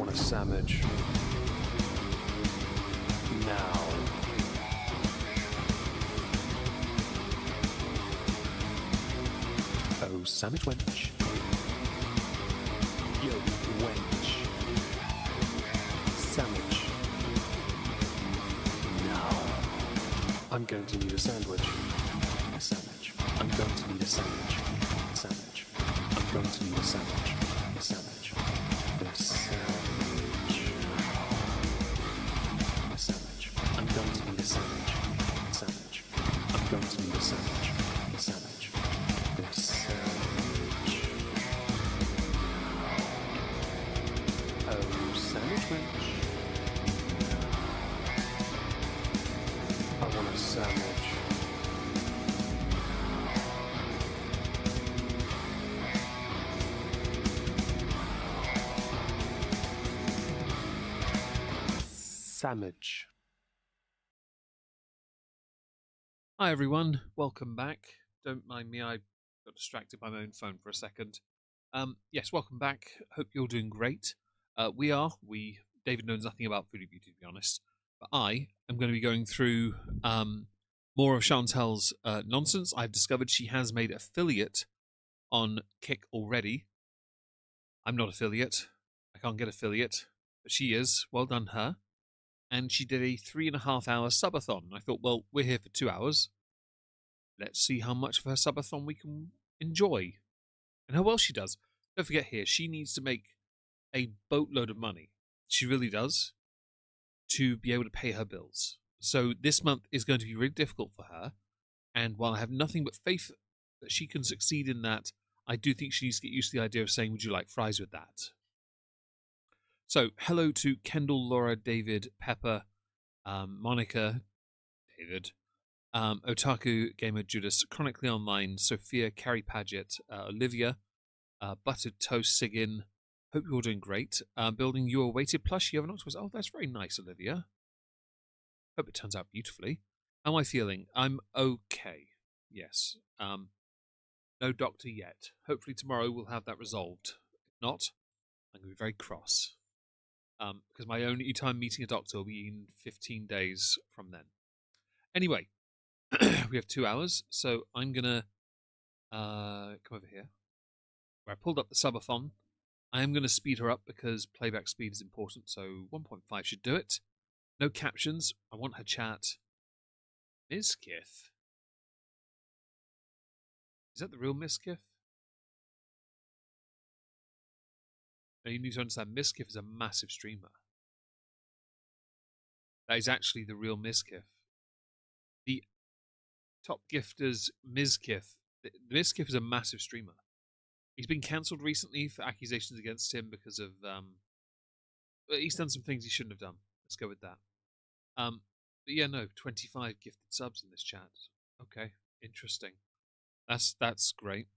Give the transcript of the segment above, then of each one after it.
want a sandwich. Now. Oh, sandwich wench. Yo, wench. Sandwich. Now. I'm going to need a sandwich. A sandwich. I'm going to need a sandwich. A sandwich. I'm going to need a sandwich. A sandwich. A sandwich. A sandwich. I'm going to need a sandwich. A sandwich. I'm going to need a sandwich. A sandwich. A sandwich. Oh, sandwich wench. I want a sandwich. Sandwich. Hi everyone, welcome back. Don't mind me, I got distracted by my own phone for a second. Yes, welcome back. Hope you're doing great. David knows nothing about Foodie Beauty, to be honest, but I am going to be going through more of Chantel's nonsense. I've discovered she has made affiliate on Kick already. I'm not affiliate. I can't get affiliate, but she is. Well done, her. And she did a 3.5-hour subathon. I thought, well, we're here for 2 hours. Let's see how much of her subathon we can enjoy. And how well she does. Don't forget here, she needs to make a boatload of money. She really does. To be able to pay her bills. So this month is going to be really difficult for her. And while I have nothing but faith that she can succeed in that, I do think she needs to get used to the idea of saying, would you like fries with that? So, hello to Kendall, Laura, David, Pepper, Monica, David, Otaku, Gamer, Judas, Chronically Online, Sophia, Carrie Paget, Olivia, Buttered Toast, Sigyn. Hope you're all doing great. Building your weighted plushie of an octopus. Oh, that's very nice, Olivia. Hope it turns out beautifully. How am I feeling? I'm okay. Yes. No doctor yet. Hopefully tomorrow we'll have that resolved. If not, I'm going to be very cross. Because my only time meeting a doctor will be in 15 days from then. Anyway, we have 2 hours, so I'm going to come over here, where I pulled up the subathon. I am going to speed her up because playback speed is important, so 1.5 should do it. No captions. I want her chat. Ms. Kith. Is that the real Miss Kith? Now you need to understand, Miskiff is a massive streamer. That is actually the real Miskiff. The top gifters, Mizkif. Mizkif is a massive streamer. He's been cancelled recently for accusations against him because of... he's done some things he shouldn't have done. Let's go with that. But yeah, no, 25 gifted subs in this chat. Okay, interesting. That's great.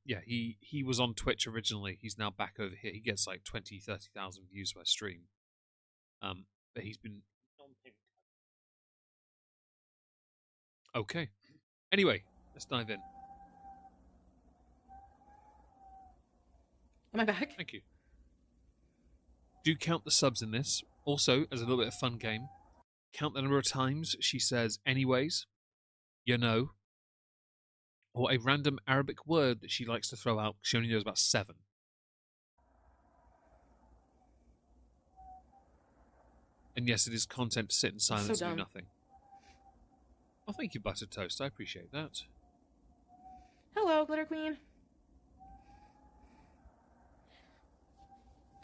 Yeah, he was on Twitch originally. He's now back over here. He gets like 20, 30,000 views per stream. But he's been... Okay. Anyway, let's dive in. Am I back? Thank you. Do count the subs in this. Also, as a little bit of fun game, count the number of times she says anyways, you know, or a random Arabic word that she likes to throw out. She only knows about 7. And yes, it is content to sit in silence and do nothing. Oh, thank you, Buttered Toast. I appreciate that. Hello, Glitter Queen.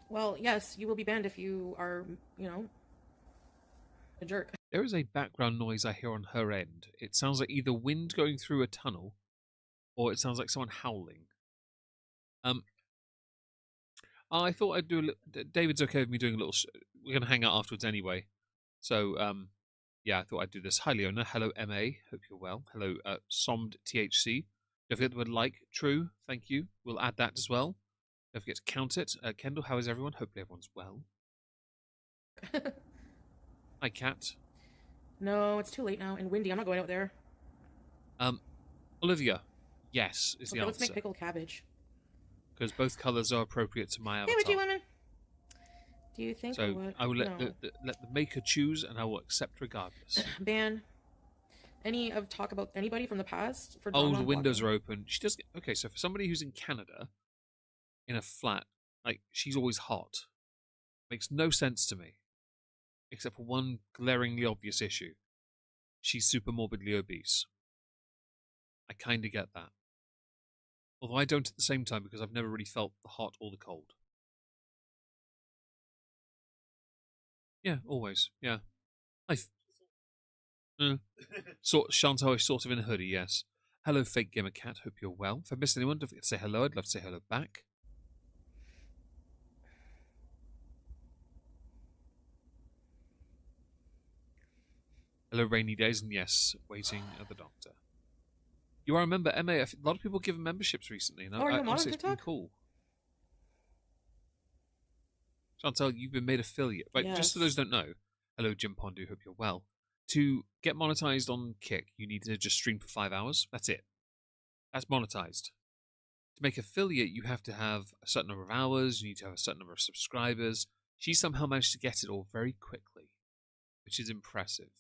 Well, yes, you will be banned if you are, a jerk. There is a background noise I hear on her end. It sounds like either wind going through a tunnel, or it sounds like someone howling. I thought I'd do a little... David's okay with me doing a little... We're going to hang out afterwards anyway. So, yeah, I thought I'd do this. Hi, Leona. Hello, MA. Hope you're well. Hello, Somd THC. Don't forget the word like. True. Thank you. We'll add that as well. Don't forget to count it. Kendall, how is everyone? Hopefully everyone's well. Hi, Kat. No, it's too late now. And windy. I'm not going out there. Olivia. Yes, is the answer. Let's make pickled cabbage. Because both colours are appropriate to my avatar. Hey, Witchy Woman. Do you think or So what? I will let No. let the maker choose, and I will accept regardless. Ban any of talk about anybody from the past for Oh, drama the and windows blocking. are open. She does get okay. So for somebody who's in Canada in a flat, like she's always hot. Makes no sense to me, except for one glaringly obvious issue. She's super morbidly obese. I kind of get that. Although I don't at the same time because I've never really felt the hot or the cold. Yeah, always. Yeah. I. Chantal is sort of in a hoodie, yes. Hello, fake gamer cat. Hope you're well. If I missed anyone, don't forget to say hello. I'd love to say hello back. Hello, rainy days, and yes, waiting at the doctor. You are a member, MAF. A lot of people give memberships recently, and Oh, are you a mod on honestly, it's been TikTok? cool. Chantal, you've been made affiliate. Right, just so those Yes. who don't know, hello, Jim Pondu. Hope you're well. To get monetized on Kick, you need to just stream for 5 hours. That's it. That's monetized. To make affiliate, you have to have a certain number of hours. You need to have a certain number of subscribers. She somehow managed to get it all very quickly, which is impressive.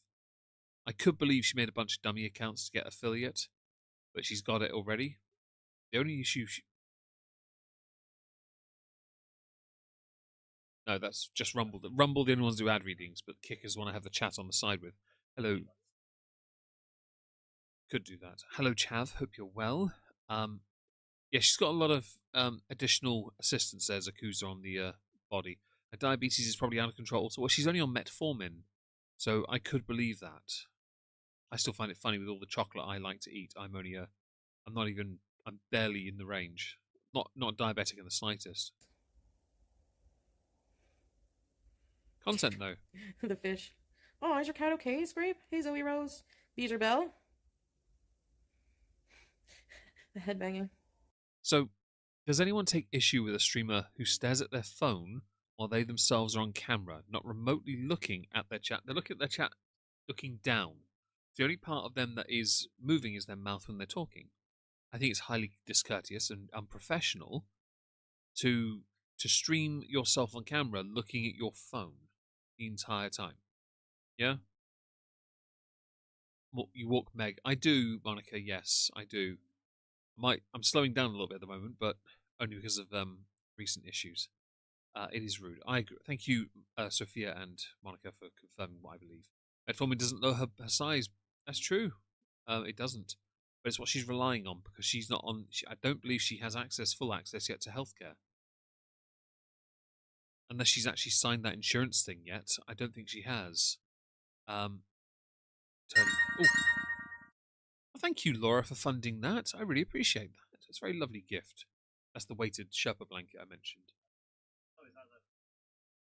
I could believe she made a bunch of dummy accounts to get affiliate, but she's got it already. The only issue no, that's just Rumble. Rumble, the only ones who do ad readings, but Kickers want to have the chat on the side with. Hello, could do that. Hello, Chav. Hope you're well. Yeah, she's got a lot of additional assistance there, Zakuza, on the body. Her diabetes is probably out of control. So, well, she's only on metformin, so I could believe that. I still find it funny with all the chocolate I like to eat. I'm not even, I'm barely in the range. Not diabetic in the slightest. Content though. The fish. Oh, is your cat okay, Scrape? Hey, Zoe Rose. Beezer Bell. The headbanging. So, does anyone take issue with a streamer who stares at their phone while they themselves are on camera, not remotely looking at their chat? They look at their chat looking down. The only part of them that is moving is their mouth when they're talking. I think it's highly discourteous and unprofessional to stream yourself on camera looking at your phone the entire time. Yeah? You walk Meg. I do, Monica, yes, I do. I'm slowing down a little bit at the moment, but only because of recent issues. It is rude. I agree. Thank you, Sophia and Monica, for confirming what I believe. Metformin doesn't lower her size. That's true. It doesn't. But it's what she's relying on because she's not on. I don't believe she has full access yet to healthcare. Unless she's actually signed that insurance thing yet. I don't think she has. Um, oh, thank you, Laura, for funding that. I really appreciate that. It's a very lovely gift. That's the weighted Sherpa blanket I mentioned.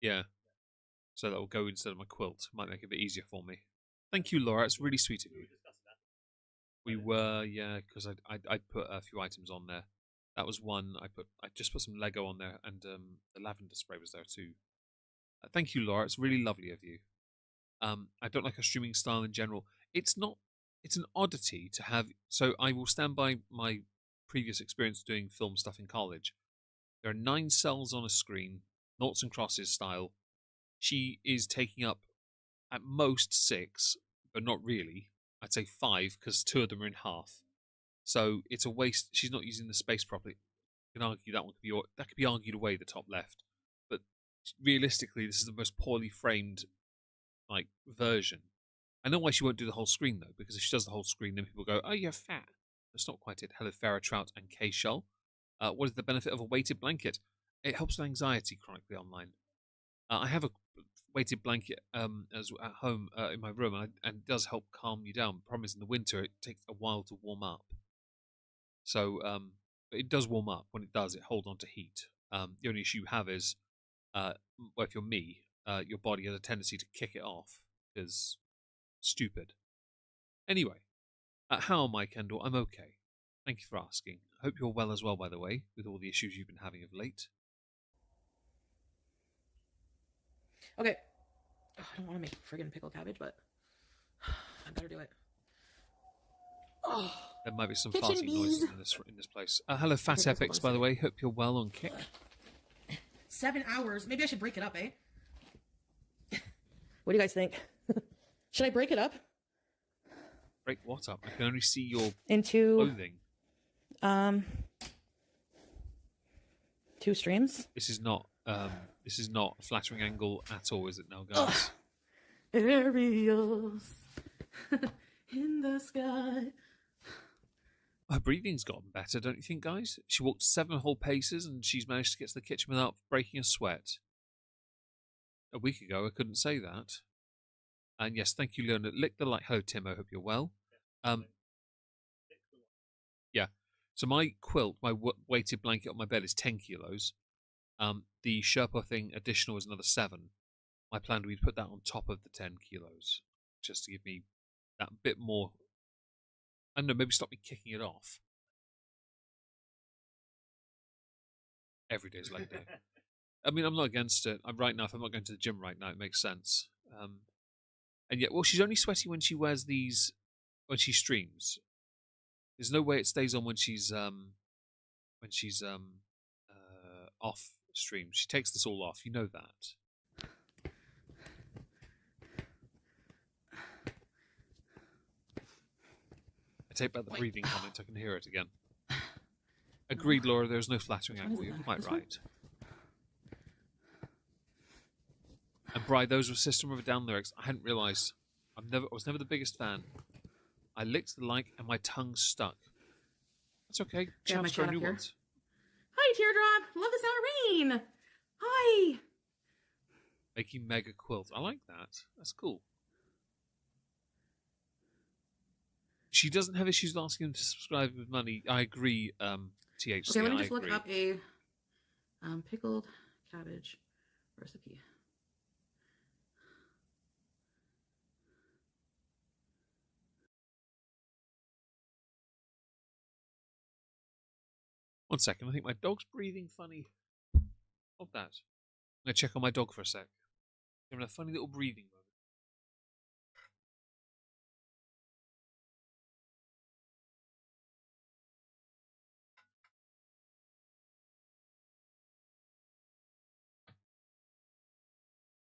Yeah. So that will go instead of my quilt. Might make it a bit easier for me. Thank you, Laura. It's really sweet of you. We were, yeah, because I put a few items on there. That was one. I just put some Lego on there, and the lavender spray was there too. Thank you, Laura. It's really lovely of you. I don't like her streaming style in general. It's not. It's an oddity to have. So I will stand by my previous experience doing film stuff in college. There are 9 cells on a screen, noughts and crosses style. She is taking up at most 6, but not really. I'd say 5 because 2 of them are in half. So it's a waste. She's not using the space properly. You can argue that could be argued away the top left, but realistically, this is the most poorly framed like version. I know why she won't do the whole screen though, because if she does the whole screen, then people go, "Oh, you're fat." That's not quite it. Hello, Farah Trout and K Shull. What is the benefit of a weighted blanket? It helps with anxiety chronically online. I have a weighted blanket as at home in my room, and it does help calm you down. The problem is in the winter it takes a while to warm up. So it does warm up. When it does, it holds on to heat. The only issue you have is, well, if you're me, your body has a tendency to kick it off because stupid. Anyway, how am I, Kendall? I'm okay. Thank you for asking. I hope you're well as well, by the way, with all the issues you've been having of late. Okay. Oh, I don't want to make friggin' pickled cabbage, but I better do it. Oh, There might be some kitchen farting bees. noises in this place. Hello, Fat Okay, let's hold on Epics, a by the second. way. Hope you're well on Kick. 7 hours. Maybe I should break it up, eh? What do you guys think? Should I break it up Break what up? I can only see your into clothing. 2 streams? This is not a flattering angle at all, is it now, guys? Aerials in the sky. Her breathing's gotten better, don't you think, guys? She walked 7 whole paces and she's managed to get to the kitchen without breaking a sweat. A week ago, I couldn't say that. And yes, thank you, Leonard. Lick the light. Hello, Tim. I hope you're well. Yeah. So my quilt, my weighted blanket on my bed is 10 kilos. The Sherpa thing additional is another 7. My plan would be to put that on top of the 10 kilos, just to give me that bit more. I don't know, maybe stop me kicking it off. Every day's leg day. I mean, I'm not against it. Right now, if I'm not going to the gym right now, it makes sense. And yet, well, she's only sweaty when she wears these, when she streams. There's no way it stays on when she's off stream. She takes this all off. You know that. I take back the breathing comment. I can hear it again. Agreed, Laura. There's no flattering angle. You're quite right. And Bri, those were System of a Down lyrics. I hadn't realised. I was never the biggest fan. I licked the like and my tongue stuck. That's okay. Chance for new ones. Hi, Teardrop. Love the sound of rain. Hi. Making mega quilt. I like that. That's cool. She doesn't have issues asking him to subscribe with money. I agree, THC. Okay, let me just look up a pickled cabbage recipe. One second, I think my dog's breathing funny. Hold that. I'm going to check on my dog for a sec. Having a funny little breathing moment.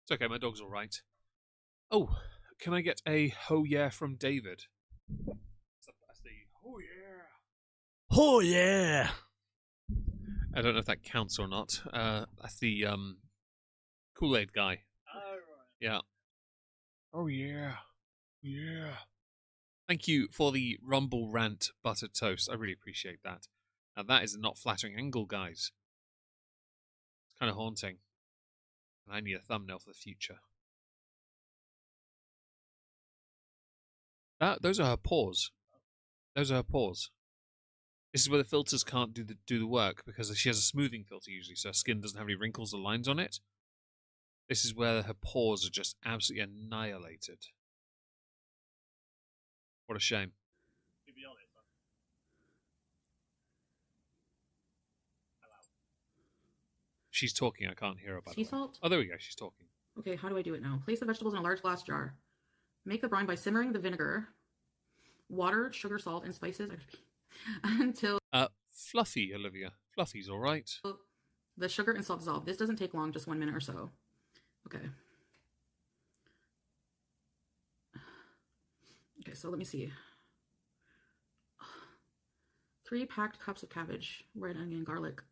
It's okay, my dog's alright. Oh, can I get a ho yeah from David? That's the ho yeah. Ho yeah! I don't know if that counts or not. That's the Kool-Aid guy. Oh, right. Yeah. Oh, yeah. Yeah. Thank you for the Rumble Rant Buttered Toast. I really appreciate that. Now, that is a not flattering angle, guys. It's kind of haunting. And I need a thumbnail for the future. Those are her paws. Those are her paws. This is where the filters can't do the work because she has a smoothing filter usually, so her skin doesn't have any wrinkles or lines on it. This is where her paws are just absolutely annihilated. What a shame. To be honest. Hello. She's talking. I can't hear her. Sea salt? Oh, there we go. She's talking. Okay, how do I do it now? Place the vegetables in a large glass jar. Make the brine by simmering the vinegar, water, sugar, salt, and spices until... Fluffy, Olivia. Fluffy's all right. The sugar and salt dissolve. This doesn't take long, just 1 minute or so. Okay. Okay, so let me see. 3 packed cups of cabbage, red onion, garlic.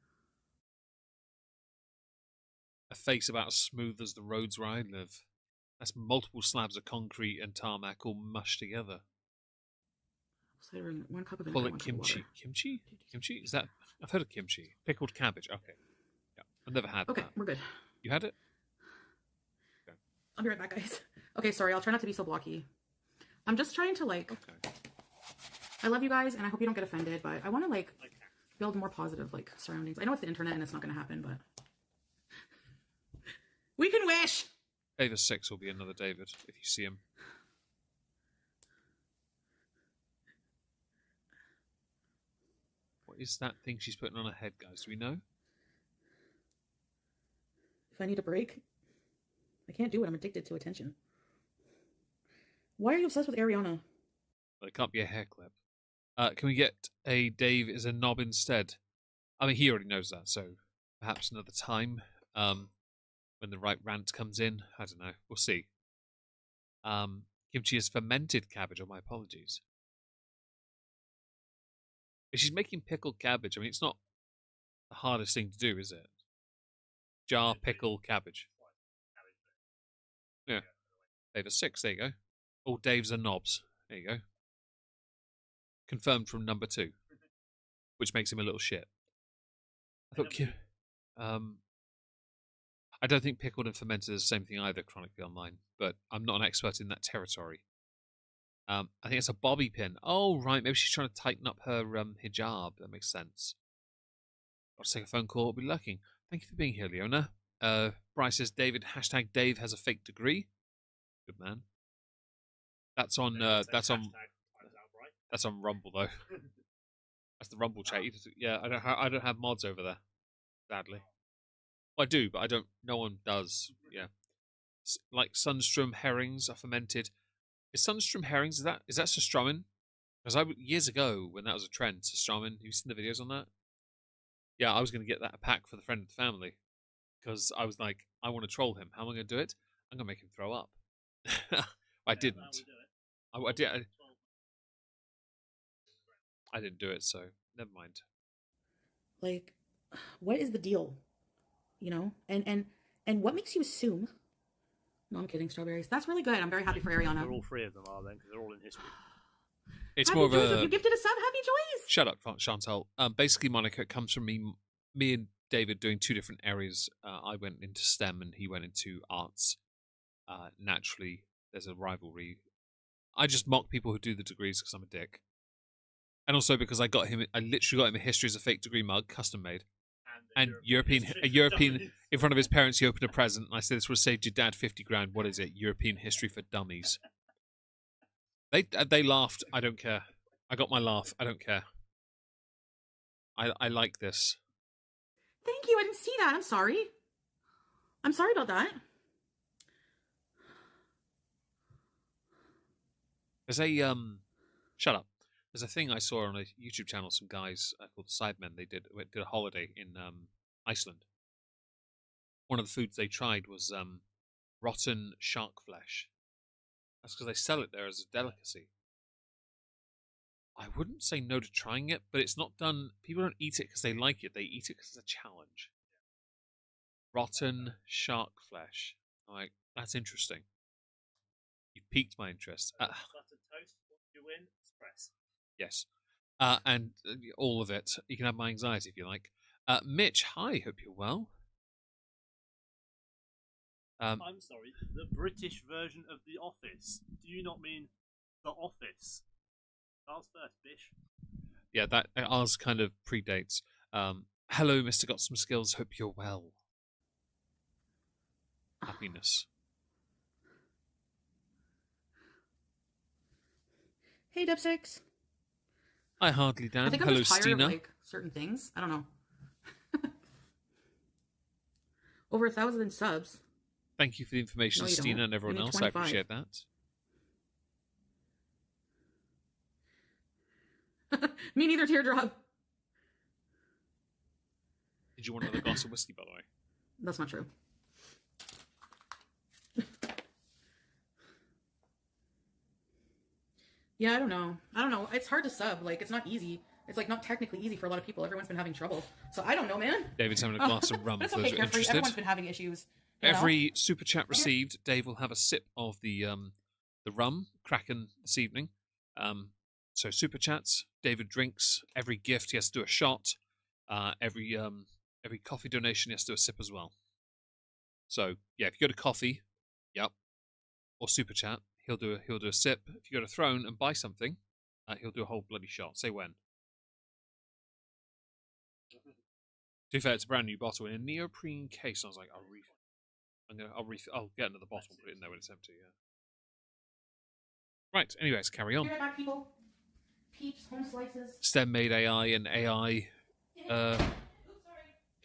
A face about as smooth as the roads where I live. That's multiple slabs of concrete and tarmac all mushed together. Savoring 1 cup of vinegar. Call it kimchi. Kimchi? Kimchi? Is that... I've heard of kimchi. Pickled cabbage. Okay. Yeah. I've never had that. Okay, we're good. You had it? Okay. I'll be right back, guys. Okay, sorry. I'll try not to be so blocky. I'm just trying to, like... Okay. I love you guys, and I hope you don't get offended, but I want to, like, build more positive, like, surroundings. I know it's the internet, and it's not going to happen, but... We can wish! David 6 will be another David, if you see him. What is that thing she's putting on her head, guys? Do we know? If I need a break, I can't do it. I'm addicted to attention. Why are you obsessed with Ariana? Well, it can't be a hair clip. Can we get a Dave as a knob instead? I mean, he already knows that, so perhaps another time when the right rant comes in. I don't know. We'll see. Kimchi is fermented cabbage. Oh, my apologies. If she's making pickled cabbage, I mean, it's not the hardest thing to do, is it? Jar pickle cabbage. Yeah. Dave a 6. There you go. All Daves are knobs. There you go. Confirmed from number 2, which makes him a little shit. I thought. I don't think pickled and fermented is the same thing either, chronically online, but I'm not an expert in that territory. I think it's a bobby pin. Oh, right. Maybe she's trying to tighten up her hijab. That makes sense. Got to take a phone call. I'll be lurking. Thank you for being here, Leona. Bryce says David. # Dave has a fake degree. Good man. That's on. That's on Rumble though. That's the Rumble chat. Yeah, I don't have mods over there. Sadly, well, I do, but I don't. No one does. Yeah, like Sunstrom herrings are fermented. Is Sunstrom herrings? Is that Surströmming? Because years ago when that was a trend, Surströmming. Have you seen the videos on that? Yeah, I was going to get that a pack for the friend of the family because I was like, I want to troll him. How am I going to do it? I'm going to make him throw up. I didn't. I did. I didn't do it, so never mind. Like, what is the deal? You know, and what makes you assume? No, I'm kidding. Strawberries. That's really good. I'm very happy for Ariana. All 3 of them are then, because they're all in history. It's happy more joys, of a. If you gifted a sub, happy joys. Shut up, Chantal. Basically, Monica, it comes from me and David doing 2 different areas. I went into STEM and he went into arts. Naturally, there's a rivalry. I just mock people who do the degrees because I'm a dick. And also because I literally got him a history as a fake degree mug, custom made. And European in front of his parents, he opened a present. And I said, "This would have saved your dad 50 grand. What is it? European history for dummies." They laughed. I don't care. I got my laugh. I don't care. I like this. Thank you. I didn't see that. I'm sorry. I'm sorry about that. There's a shut up. There's a thing I saw on a YouTube channel. Some guys called the Sidemen. They did a holiday in Iceland. One of the foods they tried was rotten shark flesh. That's because they sell it there as a delicacy. I wouldn't say no to trying it, but it's not done. People don't eat it because they like it. They eat it because it's a challenge. Rotten shark flesh. I'm like, that's interesting. You've piqued my interest. Buttered toast, you win, express. Yes. And all of it. You can have my anxiety if you like. Mitch, hi. Hope you're well. I'm sorry. The British version of The Office. Do you not mean The Office? Charles first, bish. Yeah, that ours kind of predates. Hello, Mr. Got Some Skills. Hope you're well. Happiness. Hey, Dipsix. Hi, Hardly Dan. I think I'm Hello, just tired Stina. of, like, certain things. I don't know. Over 1,000 subs. Thank you for the information, No, you Stina, don't. and everyone You need else. 25. I appreciate that. Me neither, Teardrop. Did you want another glass of whiskey, by the way? That's not true. Yeah, I don't know. It's hard to sub. Like, it's not easy. It's like not technically easy for a lot of people. Everyone's been having trouble. So I don't know, man. David's having a glass of rum. But it's For okay, those who are Carefree. interested. Everyone's been having issues. Every super chat received, Dave will have a sip of the rum Kraken this evening. So super chats, David drinks. Every gift he has to do a shot. Every coffee donation he has to do a sip as well. So yeah, if you go to coffee, yep, or super chat, he'll do a sip. If you go to Throne and buy something, he'll do a whole bloody shot. Say when. To be fair, it's a brand new bottle in a neoprene case. I was like, I'll get another bottle and put it in there when it's empty. Yeah. Right. Anyways, carry on. Be right back, people. Peeps, home slices. STEM made AI and AI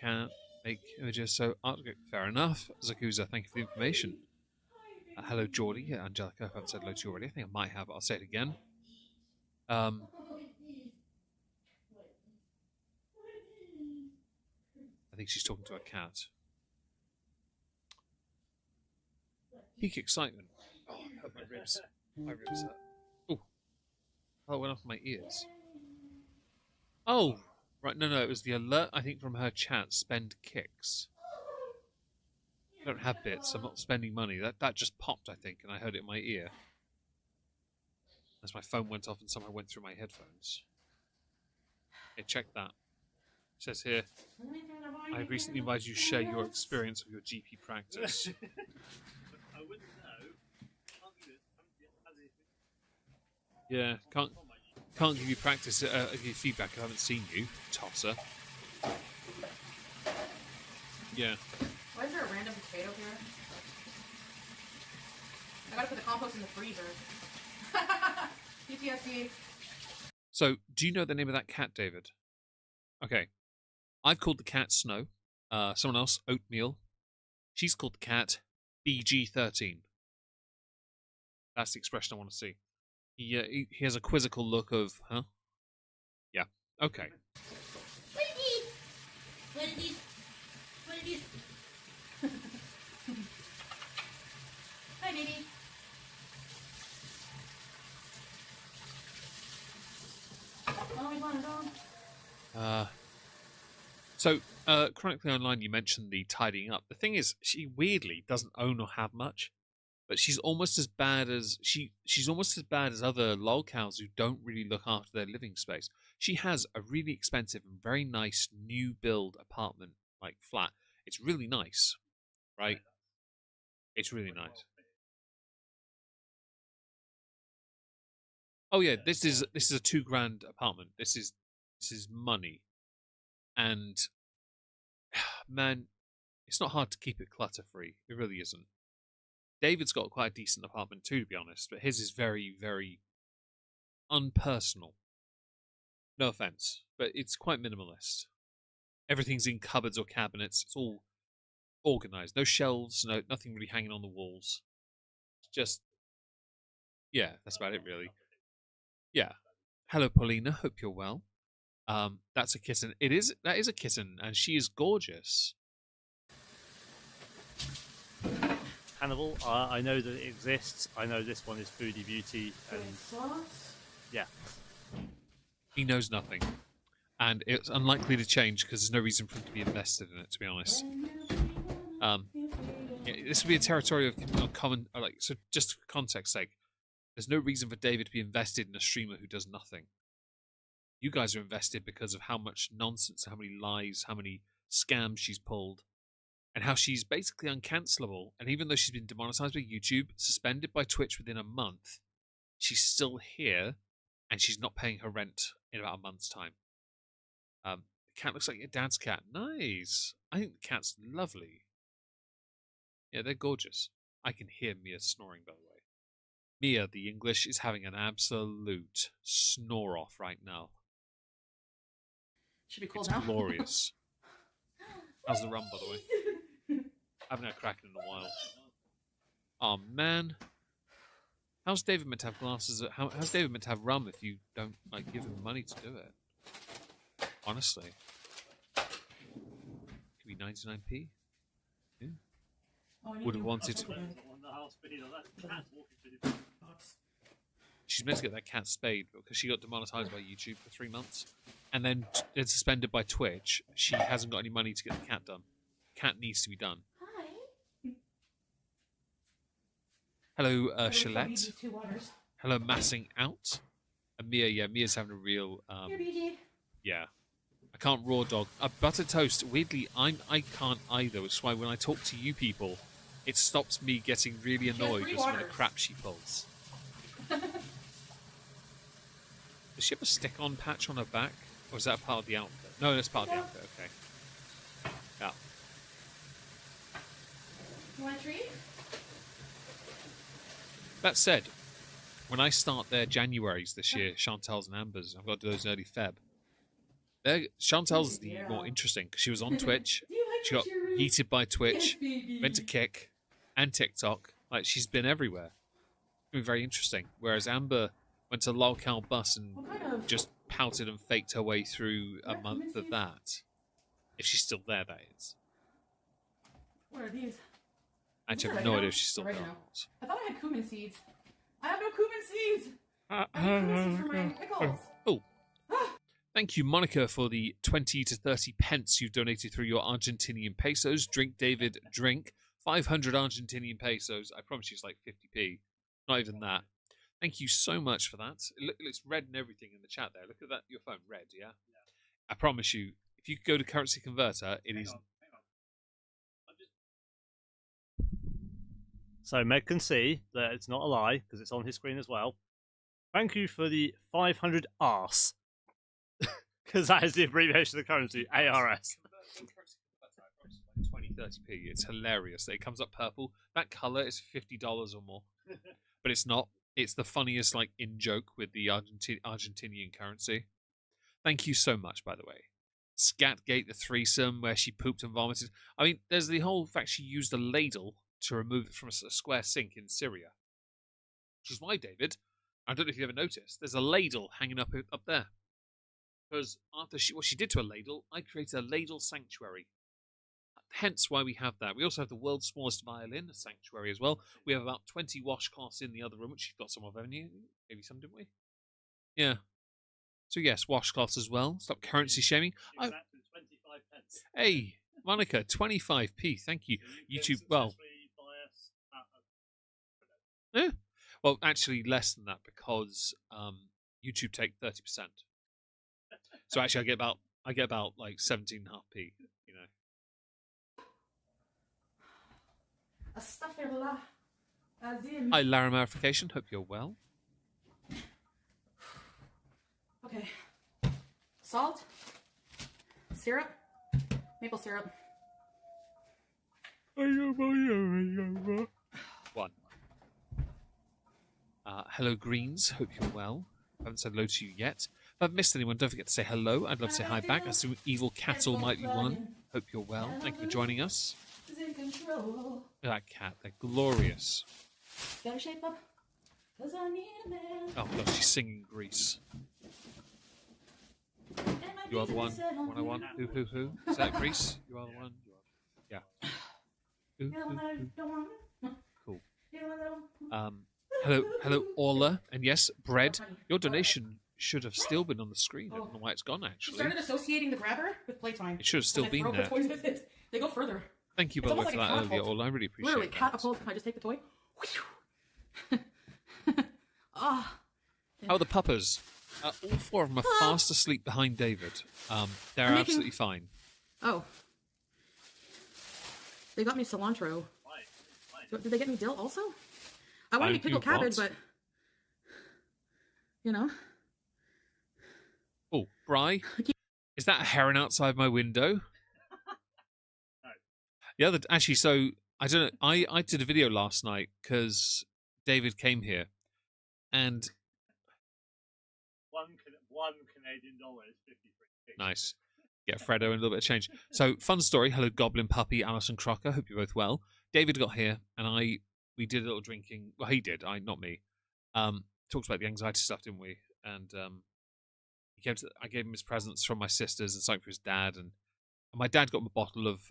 can't make images. So fair enough. Zakuza, thank you for the information. Hello, Geordie. Yeah, Angelica, I haven't said hello to you already. I think I might have. I'll say it again. I think she's talking to a cat. Peak excitement. Oh, I hope my ribs. My ribs hurt. Oh, it went off my ears. Oh, right. No, it was the alert. I think from her chat. Spend kicks. I don't have bits. I'm not spending money. That just popped, I think, and I heard it in my ear as my phone went off and somehow went through my headphones. Okay, check that. It says here, I recently invited you to share your experience of your GP practice. I wouldn't know. Yeah, can't give you practice, give you feedback. I haven't seen you, tosser. Yeah. Why is there a random potato here? I gotta put the compost in the freezer. PTSD. So, do you know the name of that cat, David? Okay. I've called the cat Snow. Someone else, Oatmeal. She's called the cat BG13. That's the expression I want to see. He has a quizzical look of, huh? Yeah. Okay. What are these? What are these? What are these? Hi, baby. Oh, we want a dog. So, chronically online, you mentioned the tidying up. The thing is, she weirdly doesn't own or have much, but she's almost as bad as she's almost as bad as other lol cows who don't really look after their living space. She has a really expensive and very nice new build apartment, like flat. It's really nice, right? It's really nice. Oh yeah, this is a $2,000 apartment. This is money, and man, it's not hard to keep it clutter free. It really isn't. David's got quite a decent apartment too, to be honest, but his is very, very unpersonal. No offense, but it's quite minimalist. Everything's in cupboards or cabinets. It's all organized. No shelves, nothing really hanging on the walls. It's just, yeah, that's about it really. Yeah. Hello, Paulina. Hope you're well. That's a kitten. That is a kitten, and she is gorgeous. Hannibal, I know that it exists. I know this one is Foodie Beauty, and yeah, He knows nothing, and it's unlikely to change because there's no reason for him to be invested in it. To be honest, this would be a territory of common. So just for context sake, there's no reason for David to be invested in a streamer who does nothing. You guys are invested because of how much nonsense, how many lies, how many scams she's pulled, and how she's basically uncancelable. And even though she's been demonetized by YouTube, suspended by Twitch within a month, she's still here, and she's not paying her rent in about a month's time. The cat looks like your dad's cat. Nice. I think the cat's lovely. Yeah, they're gorgeous. I can hear Mia snoring, by the way. Mia, the English, is having an absolute snore off right now. Should be cool it's now. Glorious. How's the rum, by the way? I haven't had a crack in a while. Oh man, how's David meant to have glasses? How's David meant to have rum if you don't give him money to do it? Honestly, could be 99p. Yeah. Would have wanted. She's meant to get that cat spayed because she got demonetized by YouTube for 3 months, and then suspended by Twitch. She hasn't got any money to get the cat done. Cat needs to be done. Hi. Hello, Shalette. Hello, Massing Out. And Mia, Mia's having a real. Yeah. I can't raw dog. Butter toast. Weirdly, I can't either, which is why when I talk to you people, it stops me getting really annoyed with some of the crap she pulls. Does she have a stick-on patch on her back? Or is that part of the outfit? No, that's part of the outfit, okay. Yeah. You want a treat? That said, when I start their Januaries this year, Chantal's and Amber's, I've got to do those early Feb. Chantal's is the more interesting because she was on Twitch. She got yeeted by Twitch, went to Kick and TikTok. She's been everywhere. It's been very interesting. Whereas Amber went to Lolcow Bus and just pouted and faked her way through a month of that. If she's still there, that is. What are these? Actually, I have no idea if she's still there or not. I thought I had cumin seeds. I have no cumin seeds. I need cumin seeds for my pickles. Oh. Thank you, Monica, for the 20 to 30 pence you've donated through your Argentinian pesos. Drink, David, drink. 500 Argentinian pesos. I promise you it's like 50p. Not even that. Thank you so much for that. It's red and everything in the chat there. Look at that, your phone, red, yeah? I promise you, if you go to currency converter, it is... Hang on. So Meg can see that it's not a lie, because it's on his screen as well. Thank you for the 500 arse. Because that is the abbreviation of the currency, ARS. 20, 30p. It's hilarious. It comes up purple. That colour is $50 or more. But it's not. It's the funniest, like, in-joke with the Argentinian currency. Thank you so much, by the way. Scatgate, the threesome, where she pooped and vomited. I mean, there's the whole fact she used a ladle to remove it from a square sink in Syria. Which is why, David, I don't know if you ever noticed, there's a ladle hanging up there. Because after what she did to a ladle, I created a ladle sanctuary. Hence why we have that. We also have the world's smallest violin, a sanctuary as well. We have about 20 washcloths in the other room, which you've got some of, haven't you? Maybe some, didn't we? Yeah. So yes, washcloths as well. Stop currency shaming. Exactly 25 pence. Hey, Monica, 25p. Thank you. YouTube, well... Yeah. Well, actually less than that because YouTube take 30%. So actually I get about like 17.5p, you know. Hi, Laramarification. Hope you're well. Okay. Salt, syrup, maple syrup. One. Hello, Greens. Hope you're well. I haven't said hello to you yet. If I've missed anyone, don't forget to say hello. I'd love to say hi back. As to Evil Cattle might be one. Hope you're well. Thank you for joining us. Look at that cat. They're glorious. Better shape up. Oh, God, she's singing Grease. You are the one I want. Who? Is that Grease? You are the one? You are. Yeah. Who? Cool. Hello, Orla. And yes, Bread. Your donation should have still been on the screen. I don't know why it's gone, actually. She started associating the grabber with playtime. It should have still been there. Toys with it. They go further. Thank you, by the way, for that earlier, Orla. I really appreciate it. Literally, catapult. Can I just take the toy? How are the puppers? All four of them are fast asleep behind David. They're absolutely fine. Oh. They got me cilantro. Did they get me dill also? I want to be pickled cabbage, but... You know? Oh, Bri? Is that a heron outside my window? No. Actually, so, I don't know. I did a video last night because David came here. And... One Canadian dollar is 53. Nice. Get Fredo and a little bit of change. So, fun story. Hello, Goblin Puppy, Alison Crocker. Hope you're both well. David got here, and we did a little drinking. Well, he did. Not me. Talked about the anxiety stuff, didn't we? And I gave him his presents from my sisters and something for his dad. And my dad got him a bottle of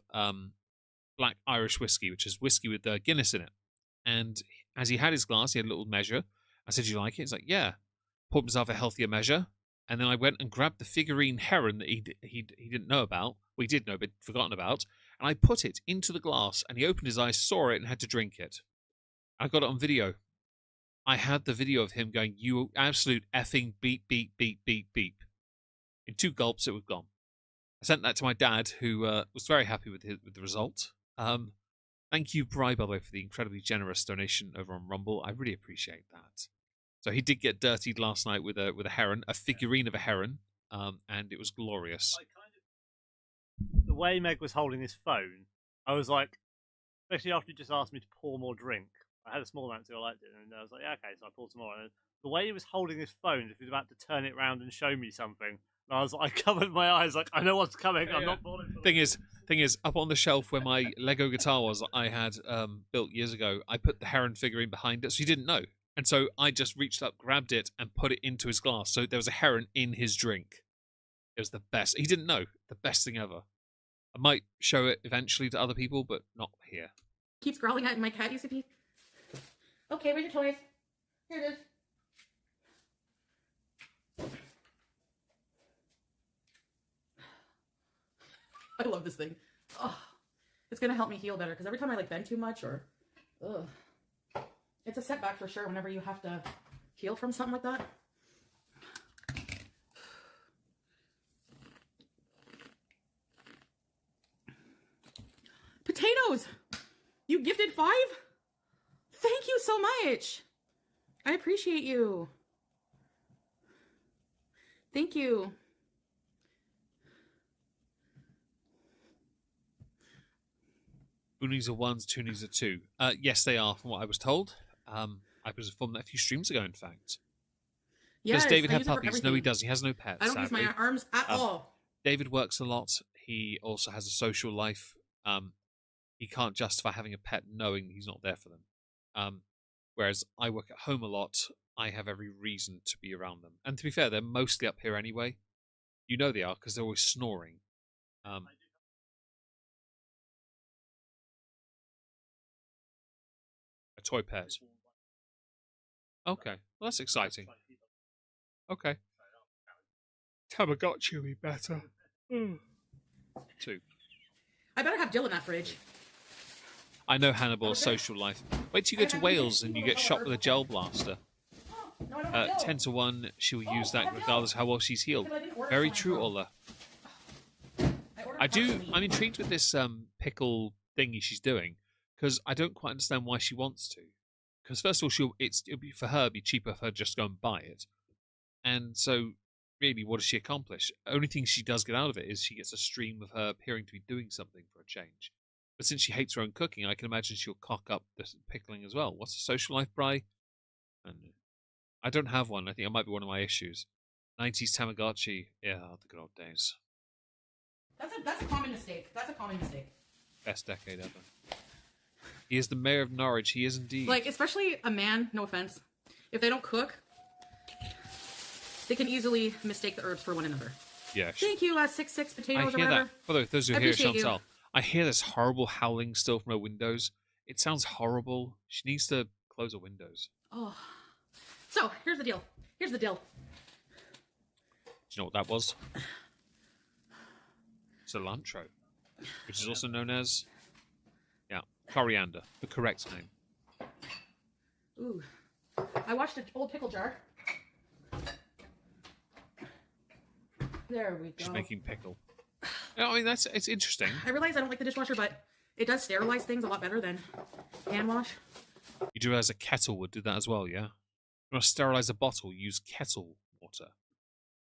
black Irish whiskey, which is whiskey with Guinness in it. And as he had his glass, he had a little measure. I said, "Do you like it?" He's like, "Yeah." Poured himself a healthier measure. And then I went and grabbed the figurine heron that he didn't know about. Well, he did know, but forgotten about. And I put it into the glass, and he opened his eyes, saw it, and had to drink it. I got it on video. I had the video of him going, "You absolute effing beep, beep, beep, beep, beep." In 2 gulps, it was gone. I sent that to my dad, who was very happy with the result. Thank you, Bri, by the way, for the incredibly generous donation over on Rumble. I really appreciate that. So he did get dirtied last night with a heron, a figurine of a heron, and it was glorious. The way Meg was holding his phone, I was like, especially after you just asked me to pour more drink. I had a small amount too, I liked it, and I was like, yeah, okay, so I poured some more. And the way he was holding his phone, if he was about to turn it around and show me something, and I was like, I covered my eyes, like, I know what's coming. I'm not falling for it. Thing is, up on the shelf where my Lego guitar was, I had built years ago. I put the heron figurine behind it, so he didn't know. And so I just reached up, grabbed it, and put it into his glass. So there was a heron in his drink. It was the best. He didn't know. The best thing ever. I might show it eventually to other people, but not here. Keeps growling at my cat UCP. Okay, where's your toys? Here it is. I love this thing. Oh, it's gonna help me heal better because every time I like bend too much or, ugh, it's a setback for sure. Whenever you have to heal from something like that. Potatoes! You gifted 5? Thank you so much. I appreciate you. Thank you. Boonies are 1s, toonies are 2. Yes, they are, from what I was told. I was informed that a few streams ago, in fact. Yes, Does David I have use it for puppies? No, everything. he does. He has no pets. I don't use my arms at all. David works a lot. He also has a social life. He can't justify having a pet knowing he's not there for them. Whereas I work at home a lot. I have every reason to be around them. And to be fair, they're mostly up here anyway. You know they are because they're always snoring. A toy pet. Okay, well that's exciting. Okay. Tamagotchi will be better. 2. I better have Dill in that fridge. I know Hannibal's social life. Wait till you go to Wales and you get shot with a gel blaster. 10 to 1, she will use that regardless of how well she's healed. Very true, Ola. I'm intrigued with this pickle thingy she's doing because I don't quite understand why she wants to. Because first of all, it'll be for her, it'd be cheaper for her just to go and buy it. And so, really, what does she accomplish? Only thing she does get out of it is she gets a stream of her appearing to be doing something for a change. But since she hates her own cooking, I can imagine she'll cock up the pickling as well. What's a social life, Bri? I don't have one. I think it might be one of my issues. 90s Tamagotchi. Yeah, the good old days. That's a common mistake. That's a common mistake. Best decade ever. He is the mayor of Norwich. He is indeed. Like, especially a man, no offense. If they don't cook, they can easily mistake the herbs for one another. Yeah. Thank you, 66 potatoes I hear or whatever. that. By the way, those who hear Appreciate Chantal, you. I hear this horrible howling still from her windows. It sounds horrible. She needs to close her windows. Oh. So, here's the deal. Here's the deal. Do you know what that was? Cilantro, which is also known as, coriander, the correct name. Ooh. I washed an old pickle jar. There we go. She's making pickle. Yeah, I mean, it's interesting. I realize I don't like the dishwasher, but it does sterilize things a lot better than hand wash. You do realize a kettle would do that as well, yeah? You want to sterilize a bottle, use kettle water.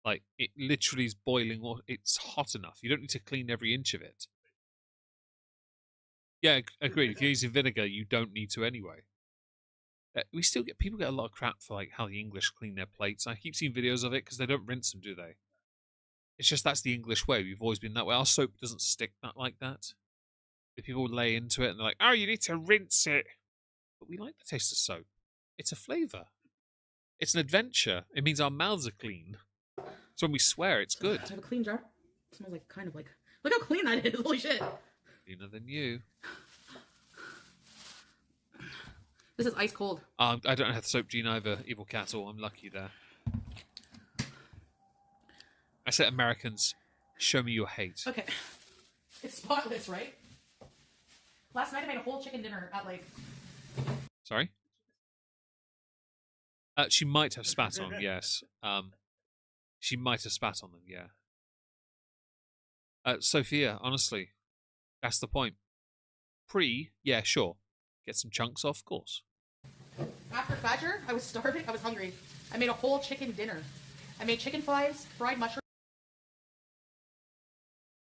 Like, it literally is boiling water. It's hot enough. You don't need to clean every inch of it. Yeah, agreed. If you're using vinegar, you don't need to anyway. People get a lot of crap for like how the English clean their plates. I keep seeing videos of it because they don't rinse them, do they? It's just that's the English way. We've always been that way. Our soap doesn't stick that like that. If people lay into it and they're like, "Oh, you need to rinse it," but we like the taste of soap. It's a flavour. It's an adventure. It means our mouths are clean. So when we swear, it's good. I have a clean jar. It smells like kind of like. Look how clean that is. Holy shit. Cleaner than you. This is ice cold. I don't have the soap gene either, Evil Cattle. I'm lucky there. I said Americans, show me your hate. Okay. It's spotless, right? Last night I made a whole chicken dinner at like... Sorry? She might have spat on them, yes. She might have spat on them, yeah. Sophia, honestly, that's the point. Yeah, sure. Get some chunks off, of course. After Fajr, I was starving. I was hungry. I made a whole chicken dinner. I made chicken fries, fried mushrooms.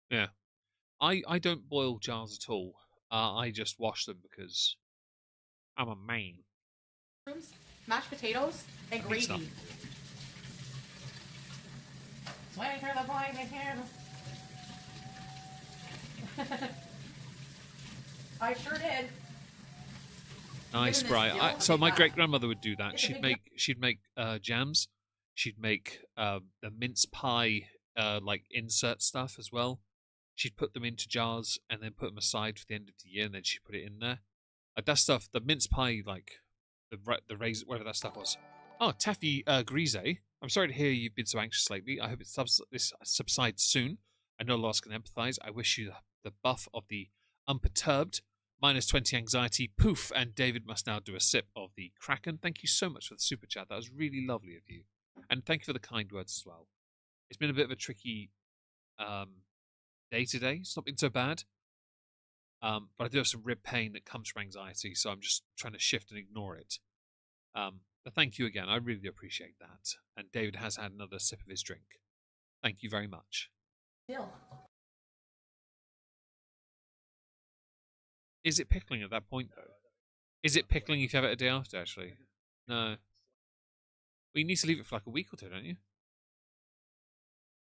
Yeah. I don't boil jars at all. I just wash them because I'm a man. Mashed potatoes, and gravy. Swing for the boys in here. I sure did. Nice, Bri. So my great grandmother would do that. She'd make jams. She'd make the mince pie like insert stuff as well. She'd put them into jars and then put them aside for the end of the year, and then she'd put it in there. Like that stuff, the mince pie like the razor, whatever that stuff was. Oh, Taffy Grise, I'm sorry to hear you've been so anxious lately. I hope this subsides soon. I know Lars can empathise. I wish you the buff of the unperturbed, -20 anxiety, poof, and David must now do a sip of the Kraken. Thank you so much for the super chat. That was really lovely of you. And thank you for the kind words as well. It's been a bit of a tricky day today. It's not been so bad. But I do have some rib pain that comes from anxiety, so I'm just trying to shift and ignore it. But thank you again. I really appreciate that. And David has had another sip of his drink. Thank you very much. Deal. Is it pickling at that point, though? Is it pickling if you have it a day after, actually? No. Well, you need to leave it for like a week or two, don't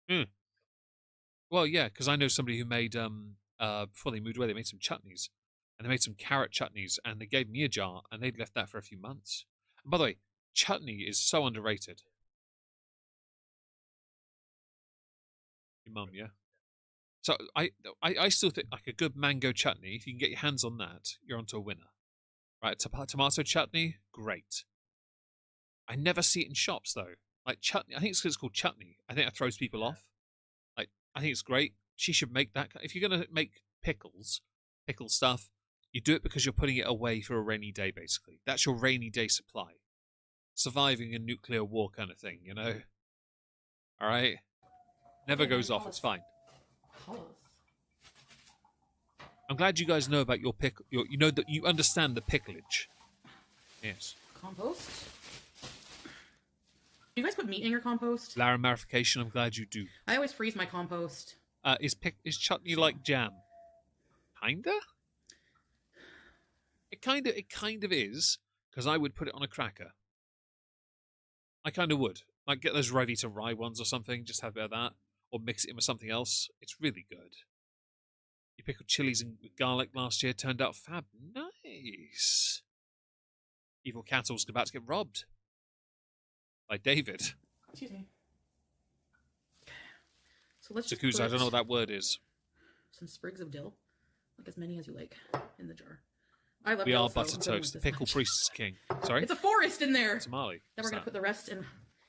you? Well, yeah, because I know somebody who made, before they moved away, they made some chutneys. And they made some carrot chutneys, and they gave me a jar, and they'd left that for a few months. And by the way, chutney is so underrated. Your mum, yeah? So I still think like a good mango chutney, if you can get your hands on that, you're onto a winner. Right, tomato chutney, great. I never see it in shops though. Like chutney, I think it's because it's called chutney. I think that throws people off. Like I think it's great. She should make that. If you're gonna make pickle stuff, you do it because you're putting it away for a rainy day. Basically, that's your rainy day supply. Surviving a nuclear war kind of thing, you know. All right, never goes off. It's fine. I'm glad you guys know about your pickle. You know that you understand the picklage. Yes. Compost. Do you guys put meat in your compost? Laramification. I'm glad you do. I always freeze my compost. Is chutney like jam? Kinda. It kind of is, because I would put it on a cracker. I kind of would. Like get those Rivita rye ones or something. Just have a bit of that, or mix it in with something else. It's really good. You pickled chilies and garlic last year. Turned out fab. Nice. Evil Cattle's about to get robbed by David. Excuse me. So let's just Sakuza, I don't know what that word is. Some sprigs of dill, like as many as you like, in the jar. I love We dill, are so butter I'm putting toast. The like this pickle much. priest is king. Sorry, It's a forest in there. Somali. Then we're gonna put the rest in.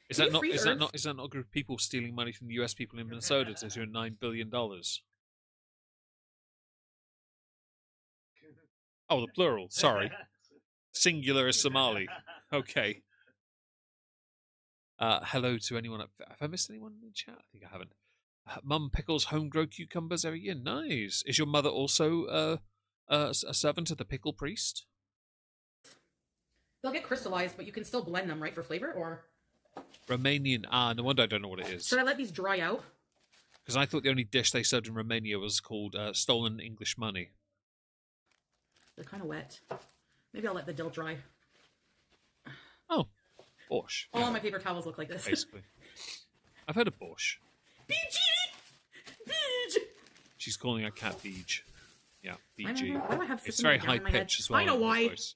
Is that not a group of people stealing money from the US people in Minnesota to do $9 billion? Oh, the plural. Sorry. Singular is Somali. Okay. Hello to anyone. Have I missed anyone in the chat? I think I haven't. Mum pickles home-grown cucumbers every year. Nice. Is your mother also a servant of the pickle priest? They'll get crystallized, but you can still blend them, right, for flavor, or? Romanian. No wonder I don't know what it is. Should I let these dry out? Because I thought the only dish they served in Romania was called stolen English money. They're kind of wet. Maybe I'll let the dill dry. Oh, borscht. All my paper towels look like this. Basically. I've heard of borscht. BG! BG! She's calling her cat Beej. Yeah, BG. Why do I have It's very down high in my head? pitch as well. I know why. Voice.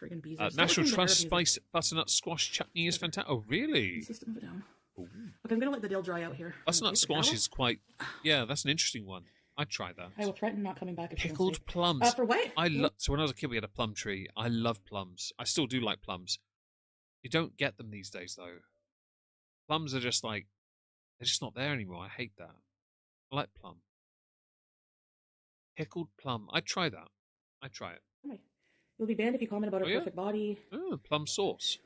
Friggin' bees. National Trust Spice Butternut Squash Chutney is fantastic. Oh, really? System of it down. Okay, I'm gonna let the dill dry out here. Butternut squash is quite... Yeah, that's an interesting one. I'd try that. I will threaten not coming back if Pickled plums. For what? So when I was a kid, we had a plum tree. I love plums. I still do like plums. You don't get them these days, though. Plums are just like... They're just not there anymore. I hate that. I like plum. Pickled plum. I'd try that. I'd try it. You'll be banned if you comment about a perfect body. Oh, plum sauce.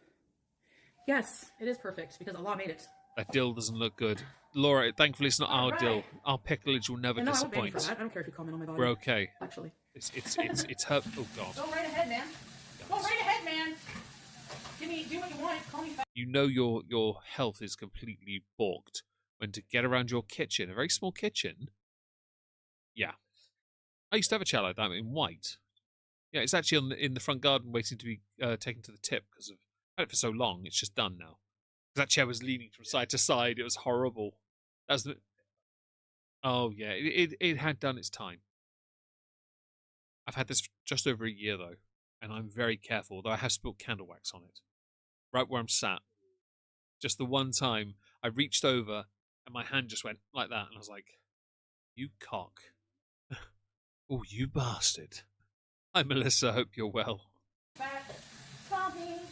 Yes, it is perfect because Allah made it. That dill doesn't look good. Laura, thankfully it's not our dill. Our picklage will never disappoint. I won't ban you for that. I don't care if you comment on my body. We're okay. Actually. It's her... Oh, God. Go right ahead, man. Go right ahead, man. Do what you want. Call me fat. You know your health is completely balked when to get around your kitchen, a very small kitchen. Yeah. I used to have a chair like that in white. Yeah, it's actually in the front garden waiting to be taken to the tip because I've had it for so long. It's just done now. Because that chair was leaning from side to side. It was horrible. That was the... Oh, yeah. It had done its time. I've had this for just over a year, though. And I'm very careful, though I have spilled candle wax on it. Right where I'm sat. Just the one time I reached over and my hand just went like that. And I was like, you cock. Oh, you bastard. Hi, Melissa. Hope you're well.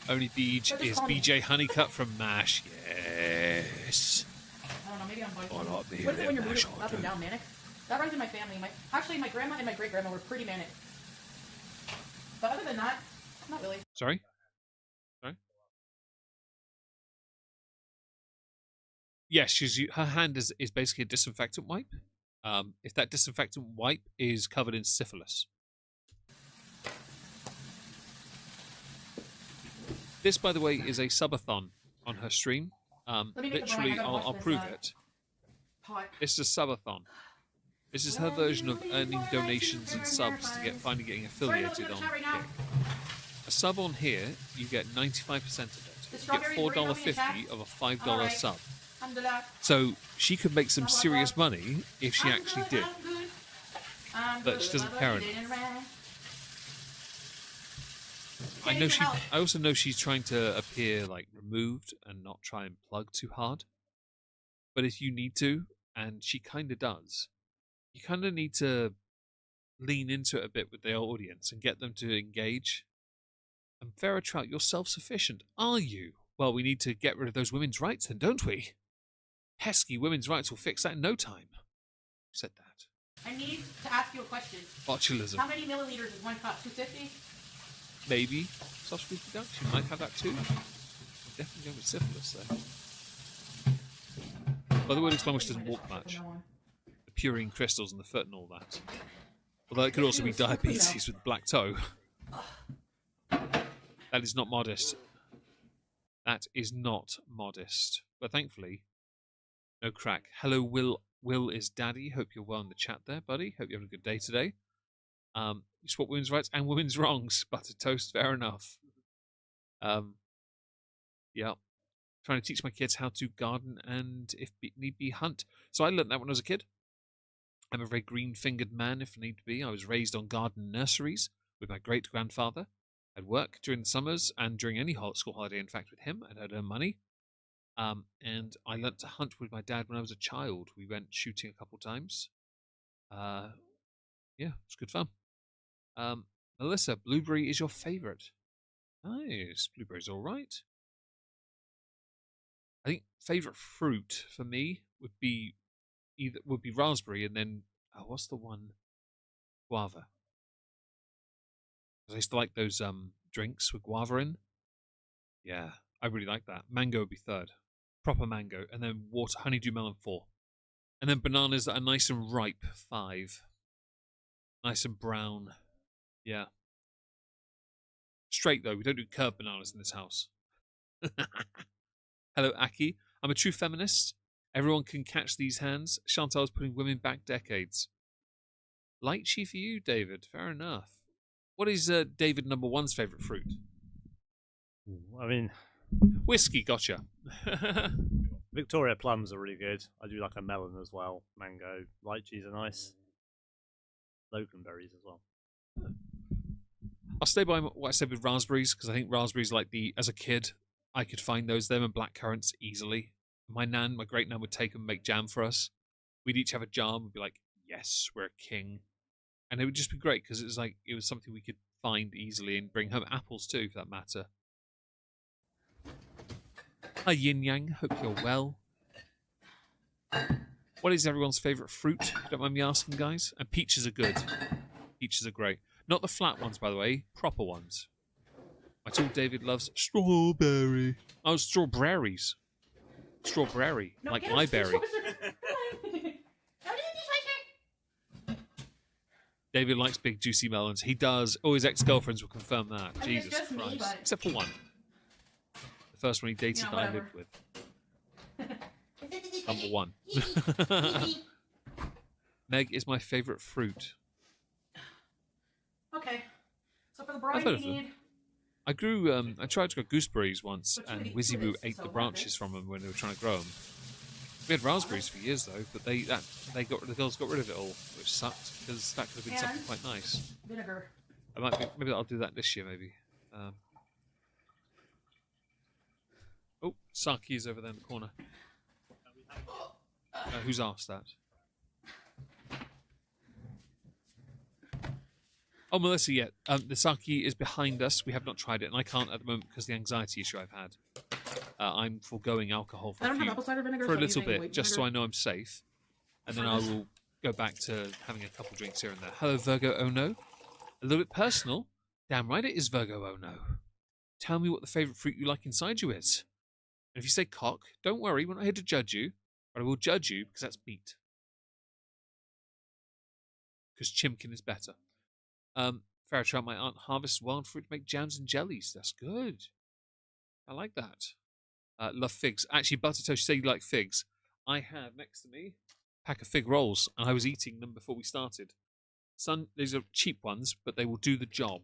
Only Beej But just is call me. BJ Honeycutt from MASH. Yes. I don't know, maybe I'm I bipolar. like being What is it when your mood MASH, is I up and do. down, manic? That runs in my family. Actually, my grandma and my great-grandma were pretty manic. But other than that, not really. Sorry? Sorry? Yes, her hand is basically a disinfectant wipe. If that disinfectant wipe is covered in syphilis. This, by the way, is a subathon on her stream. Let me make Literally, I'll prove it. Pot. This is a subathon. This is her version of earning donations and subs to finally getting affiliated on Kick. A sub on here, you get 95% of it. You get $4.50 of a $5 sub. So she could make some serious money if she actually did. But she doesn't care enough. I also know she's trying to appear like removed and not try and plug too hard. But if you need to, and she kind of does, you kind of need to lean into it a bit with the audience and get them to engage. And Vera Trout, you're self-sufficient, are you? Well, we need to get rid of those women's rights then, don't we? Pesky women's rights will fix that in no time. Who said that? I need to ask you a question. Botulism. How many milliliters is one cup? 250? Maybe. Sausage beef production might have that too. I'm definitely going with syphilis though. By the way, explain which doesn't walk much. The purine crystals in the foot and all that. Although it could also be diabetes with black toe. That is not modest. That is not modest. But thankfully, no crack. Hello, Will. Will is daddy. Hope you're well in the chat there, buddy. Hope you're having a good day today. You swap women's rights and women's wrongs. Buttered toast, fair enough. Yeah. Trying to teach my kids how to garden and, if need be, hunt. So I learned that when I was a kid. I'm a very green-fingered man, if need be. I was raised on garden nurseries with my great-grandfather. I'd work during the summers and during any school holiday, in fact, with him, and I'd earn money. And I learnt to hunt with my dad when I was a child. We went shooting a couple times. Yeah, it was good fun. Melissa, blueberry is your favourite. Nice. Blueberry's all right. I think favourite fruit for me would be raspberry, and then what's the one? Guava. I used to like those drinks with guava in. Yeah, I really like that. Mango would be third. Proper mango, and then honeydew melon 4. And then bananas that are nice and ripe 5. Nice and brown. Yeah. Straight though, we don't do curved bananas in this house. Hello, Aki. I'm a true feminist. Everyone can catch these hands. Chantal's putting women back decades. Lychee for you, David. Fair enough. What is David number 1's favourite fruit? I mean, whiskey. Gotcha. Victoria plums are really good. I do like a melon as well. Mango, lychees are nice. Locanberries as well. I'll stay by what I said with raspberries, because I think raspberries, as a kid, I could find them and blackcurrants easily. My great nan would take them and make jam for us. We'd each have a jar and we'd be like, yes, we're a king. And it would just be great because it was something we could find easily and bring home. Apples too, for that matter. Hi Yin Yang, hope you're well. What is everyone's favourite fruit? If you don't mind me asking, guys. And peaches are good. Peaches are great. Not the flat ones, by the way. Proper ones. I told David loves strawberry. Oh, strawberries. Strawberry. No, like my berry. David likes big juicy melons. He does. Oh, his ex-girlfriends will confirm that. I mean, Jesus Christ. Me, but... Except for one. The first one he dated that I lived with. Number 1. Meg is my favourite fruit. Okay. So for the bride, we need... I tried to grow gooseberries once, and Wizzy Woo ate the branches from them when they were trying to grow them. We had raspberries for years though, but the girls got rid of it all, which sucked because that could have been something quite nice. Vinegar. Maybe I'll do that this year. Maybe. Oh, Saki is over there in the corner. Who's asked that? Oh, Melissa, yeah. The sake is behind us. We have not tried it, and I can't at the moment because of the anxiety issue I've had. I'm foregoing alcohol I don't have apple cider vinegar, for a so I'm little using bit, white just so vinegar. I know I'm safe. And then For I this. will go back to having a couple drinks here and there. Hello, Virgo Oh No. A little bit personal. Damn right it is Virgo Oh No. Tell me what the favourite fruit you like inside you is. And if you say cock, don't worry, we're not here to judge you, but I will judge you because that's meat. Because chimkin is better. Fair trout, my aunt harvests wild fruit to make jams and jellies. That's good. I like that. Love figs. Actually, Buttertoast, you say you like figs. I have next to me a pack of fig rolls, and I was eating them before we started. These are cheap ones, but they will do the job.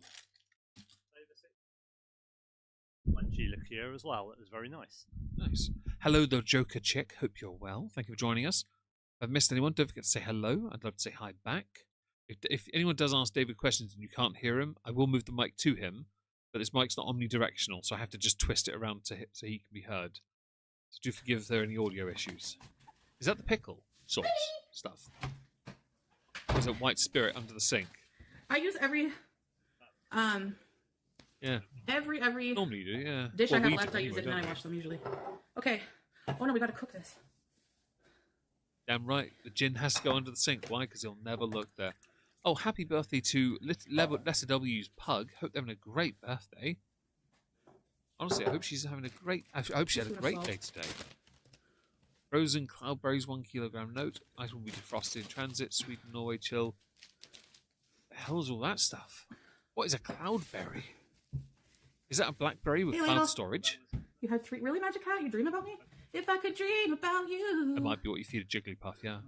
Munchy liqueur as well. That was very nice. Nice. Hello, the Joker chick. Hope you're well. Thank you for joining us. If I've missed anyone, don't forget to say hello. I'd love to say hi back. If anyone does ask David questions and you can't hear him, I will move the mic to him, but this mic's not omnidirectional, so I have to just twist it around so he can be heard. So do forgive if there are any audio issues. Is that the pickle sauce stuff? Or is it white spirit under the sink? I use every Yeah. every Normally you do, yeah. dish Well, I have we left, do I use anyway, it and don't I we? wash them usually. Okay. Oh no, we gotta cook this. Damn right. The gin has to go under the sink. Why? Because he'll never look there. Oh, happy birthday to Lester W's pug. Hope they're having a great birthday. Honestly, I hope she's having a great... I hope she had a great day today. Frozen cloudberries, 1 kilogram note. Item will be defrosted in transit. Sweden, Norway, chill. The hell's all that stuff? What is a cloudberry? Is that a blackberry with Hey, cloud Layla. storage? You had 3 really, Magic Cat? You dream about me? If I could dream about you. That might be what you feed a Jigglypuff, yeah.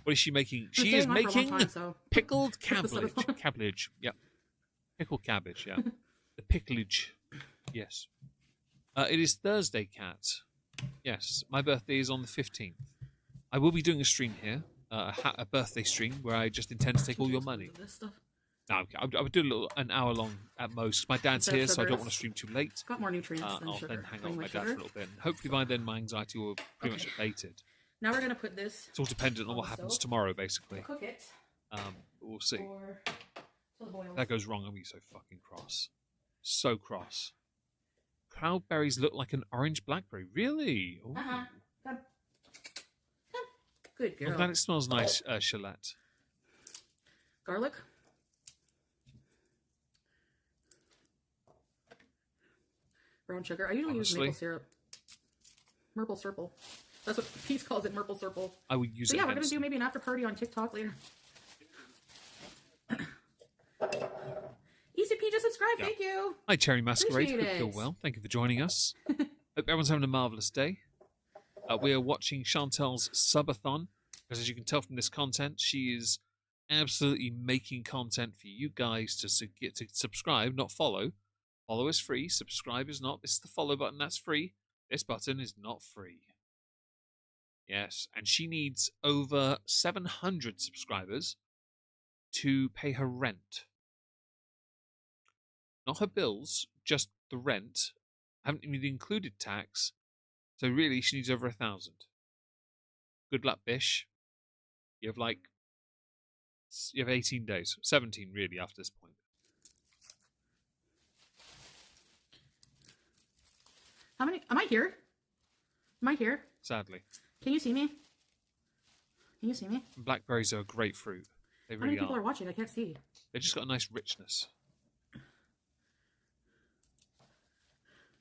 What is she making? She is making pickled cabbage. Cabbage, yeah. Pickled cabbage, yeah. The picklage, yes. It is Thursday, Cat. Yes, my birthday is on the 15th. I will be doing a stream here, a birthday stream, where I just intend to take all your money. No, I would do an hour long at most. My dad's here, so I don't want to stream too late. Got more nutrients than I'll sugar. then hang out with my dad for a little bit. And hopefully by then my anxiety will pretty much abated. Now we're going to put this... It's all dependent on what happens tomorrow, basically. Cook it. We'll see. Till it boils. If that goes wrong, I'll be so fucking cross. So cross. Cloudberries look like an orange blackberry. Really? Ooh. Come. Come. Good girl. I'm glad it smells nice, Shalette. Garlic. Brown sugar. I usually use maple syrup. Maple syrup. That's what Pete calls it, maple syrup. I would use so it. Yeah, we're going to do maybe an after party on TikTok later. ECP just subscribed. Yeah. Thank you. Hi, Cherry Masquerade. Appreciate Hope you're it. well. Thank you for joining us. Hope everyone's having a marvellous day. We are watching Chantel's subathon, because as you can tell from this content, she is absolutely making content for you guys to get to subscribe, not follow. Follow is free. Subscribe is not. This is the follow button. That's free. This button is not free. Yes, and she needs over 700 subscribers to pay her rent. Not her bills, just the rent. I haven't even included tax. So really, she needs over 1,000. Good luck, Bish. You have 18 days. 17, really, after this point. How many? Am I here? Am I here? Sadly. Can you see me? Can you see me? Blackberries are a great fruit. They How really many people are watching? I can't see. They've just got a nice richness.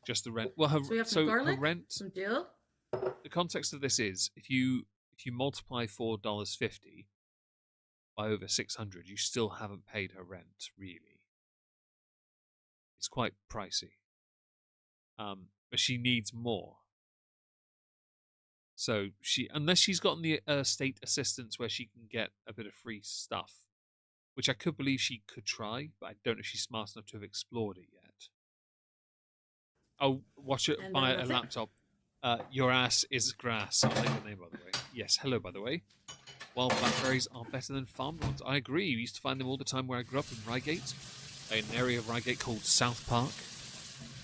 Just the rent. Well, so we have some garlic, her rent. Some dill. The context of this is if you multiply $4.50 by over 600, you still haven't paid her rent. Really, it's quite pricey. But she needs more. So unless she's gotten the state assistance where she can get a bit of free stuff, which I could believe she could try, but I don't know if she's smart enough to have explored it yet. Oh, watch it, buy a laptop. Your ass is grass. I like the name, by the way. Yes, hello, by the way. Wild blackberries are better than farmed ones. I agree. We used to find them all the time where I grew up in Reigate, an area of Reigate called South Park.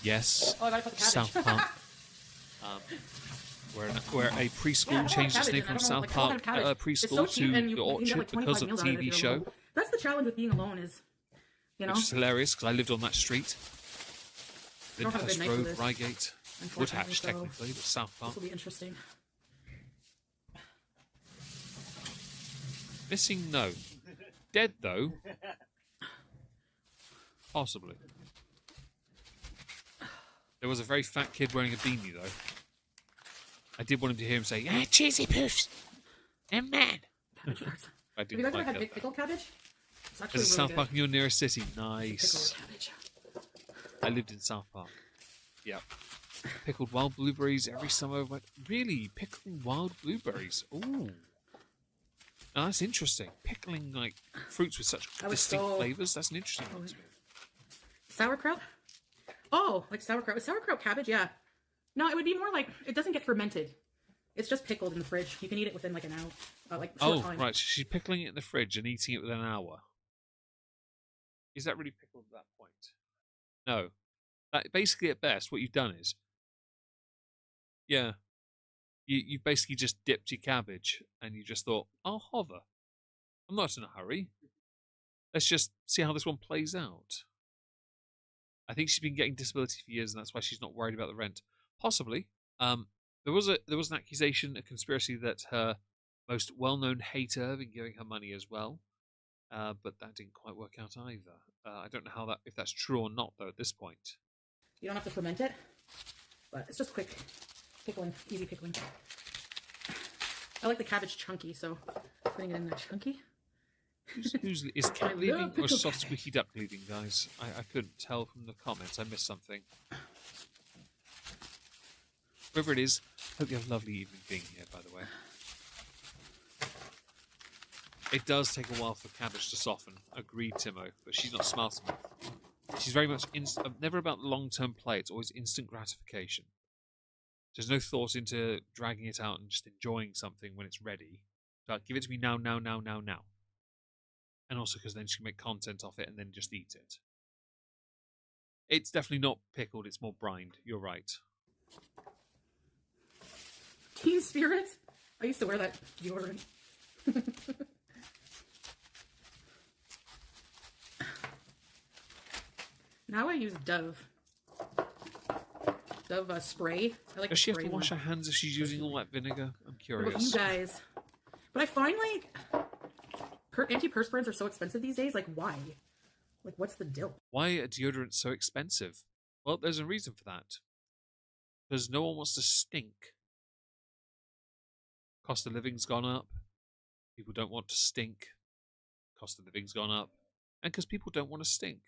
Yes, oh, I gotta put the South Park. where a preschool changed its name from South Park preschool to the Orchard because of the TV show. That's the challenge with being alone is, you know. Which is hilarious because I lived on that street. Lyndhurst Road, Reigate, Woodhatch, technically, but South Park. This will be interesting. Missing, no. Dead, though. Possibly. There was a very fat kid wearing a beanie, though. I did want him to hear him say, "Ah, cheesy poofs! And man!" Cabbage farts. I Have you guys ever had pickled cabbage? It's actually There's a really South Park in your nearest city. Nice. Pickled cabbage. I lived in South Park. Yeah. Pickled wild blueberries every summer. Really? Pickling wild blueberries? Ooh. Now, that's interesting. Pickling, like, fruits with such distinct flavours. That's an interesting one to me. Sauerkraut? Oh, like sauerkraut. Is sauerkraut cabbage? Yeah. No, it would be more like, it doesn't get fermented. It's just pickled in the fridge. You can eat it within like an hour. Short time. Right. So she's pickling it in the fridge and eating it within an hour. Is that really pickled at that point? No. Basically, at best, what you've done is, yeah, you've basically just dipped your cabbage and you just thought, I'll hover. I'm not in a hurry. Let's just see how this one plays out. I think she's been getting disability for years, and that's why she's not worried about the rent. Possibly. There was an accusation, a conspiracy that her most well-known hater had been giving her money as well, but that didn't quite work out either. I don't know if that's true or not, though. At this point, you don't have to ferment it, but it's just quick pickling, easy pickling. I like the cabbage chunky, so putting it in there chunky. Is Cat leaving or Soft Squeaky Duck leaving, guys? I couldn't tell from the comments. I missed something. Whoever it is, hope you have a lovely evening being here, by the way. It does take a while for cabbage to soften. Agreed, Timo, but she's not smart enough. She's very much never about long-term play. It's always instant gratification. There's no thought into dragging it out and just enjoying something when it's ready. So give it to me now. And also because then she can make content off it and then just eat it. It's definitely not pickled, it's more brined. You're right. Teen Spirit? I used to wear that deodorant. Now I use Dove. Dove spray. I like. Does she have to wash her hands if she's using all that vinegar? I'm curious. What about you guys? But I find like antiperspirants are so expensive these days. Like, why? Like, what's the deal? Why are deodorants so expensive? Well, there's a reason for that. Because no one wants to stink. Cost of living's gone up. People don't want to stink. Cost of living's gone up. And because people don't want to stink.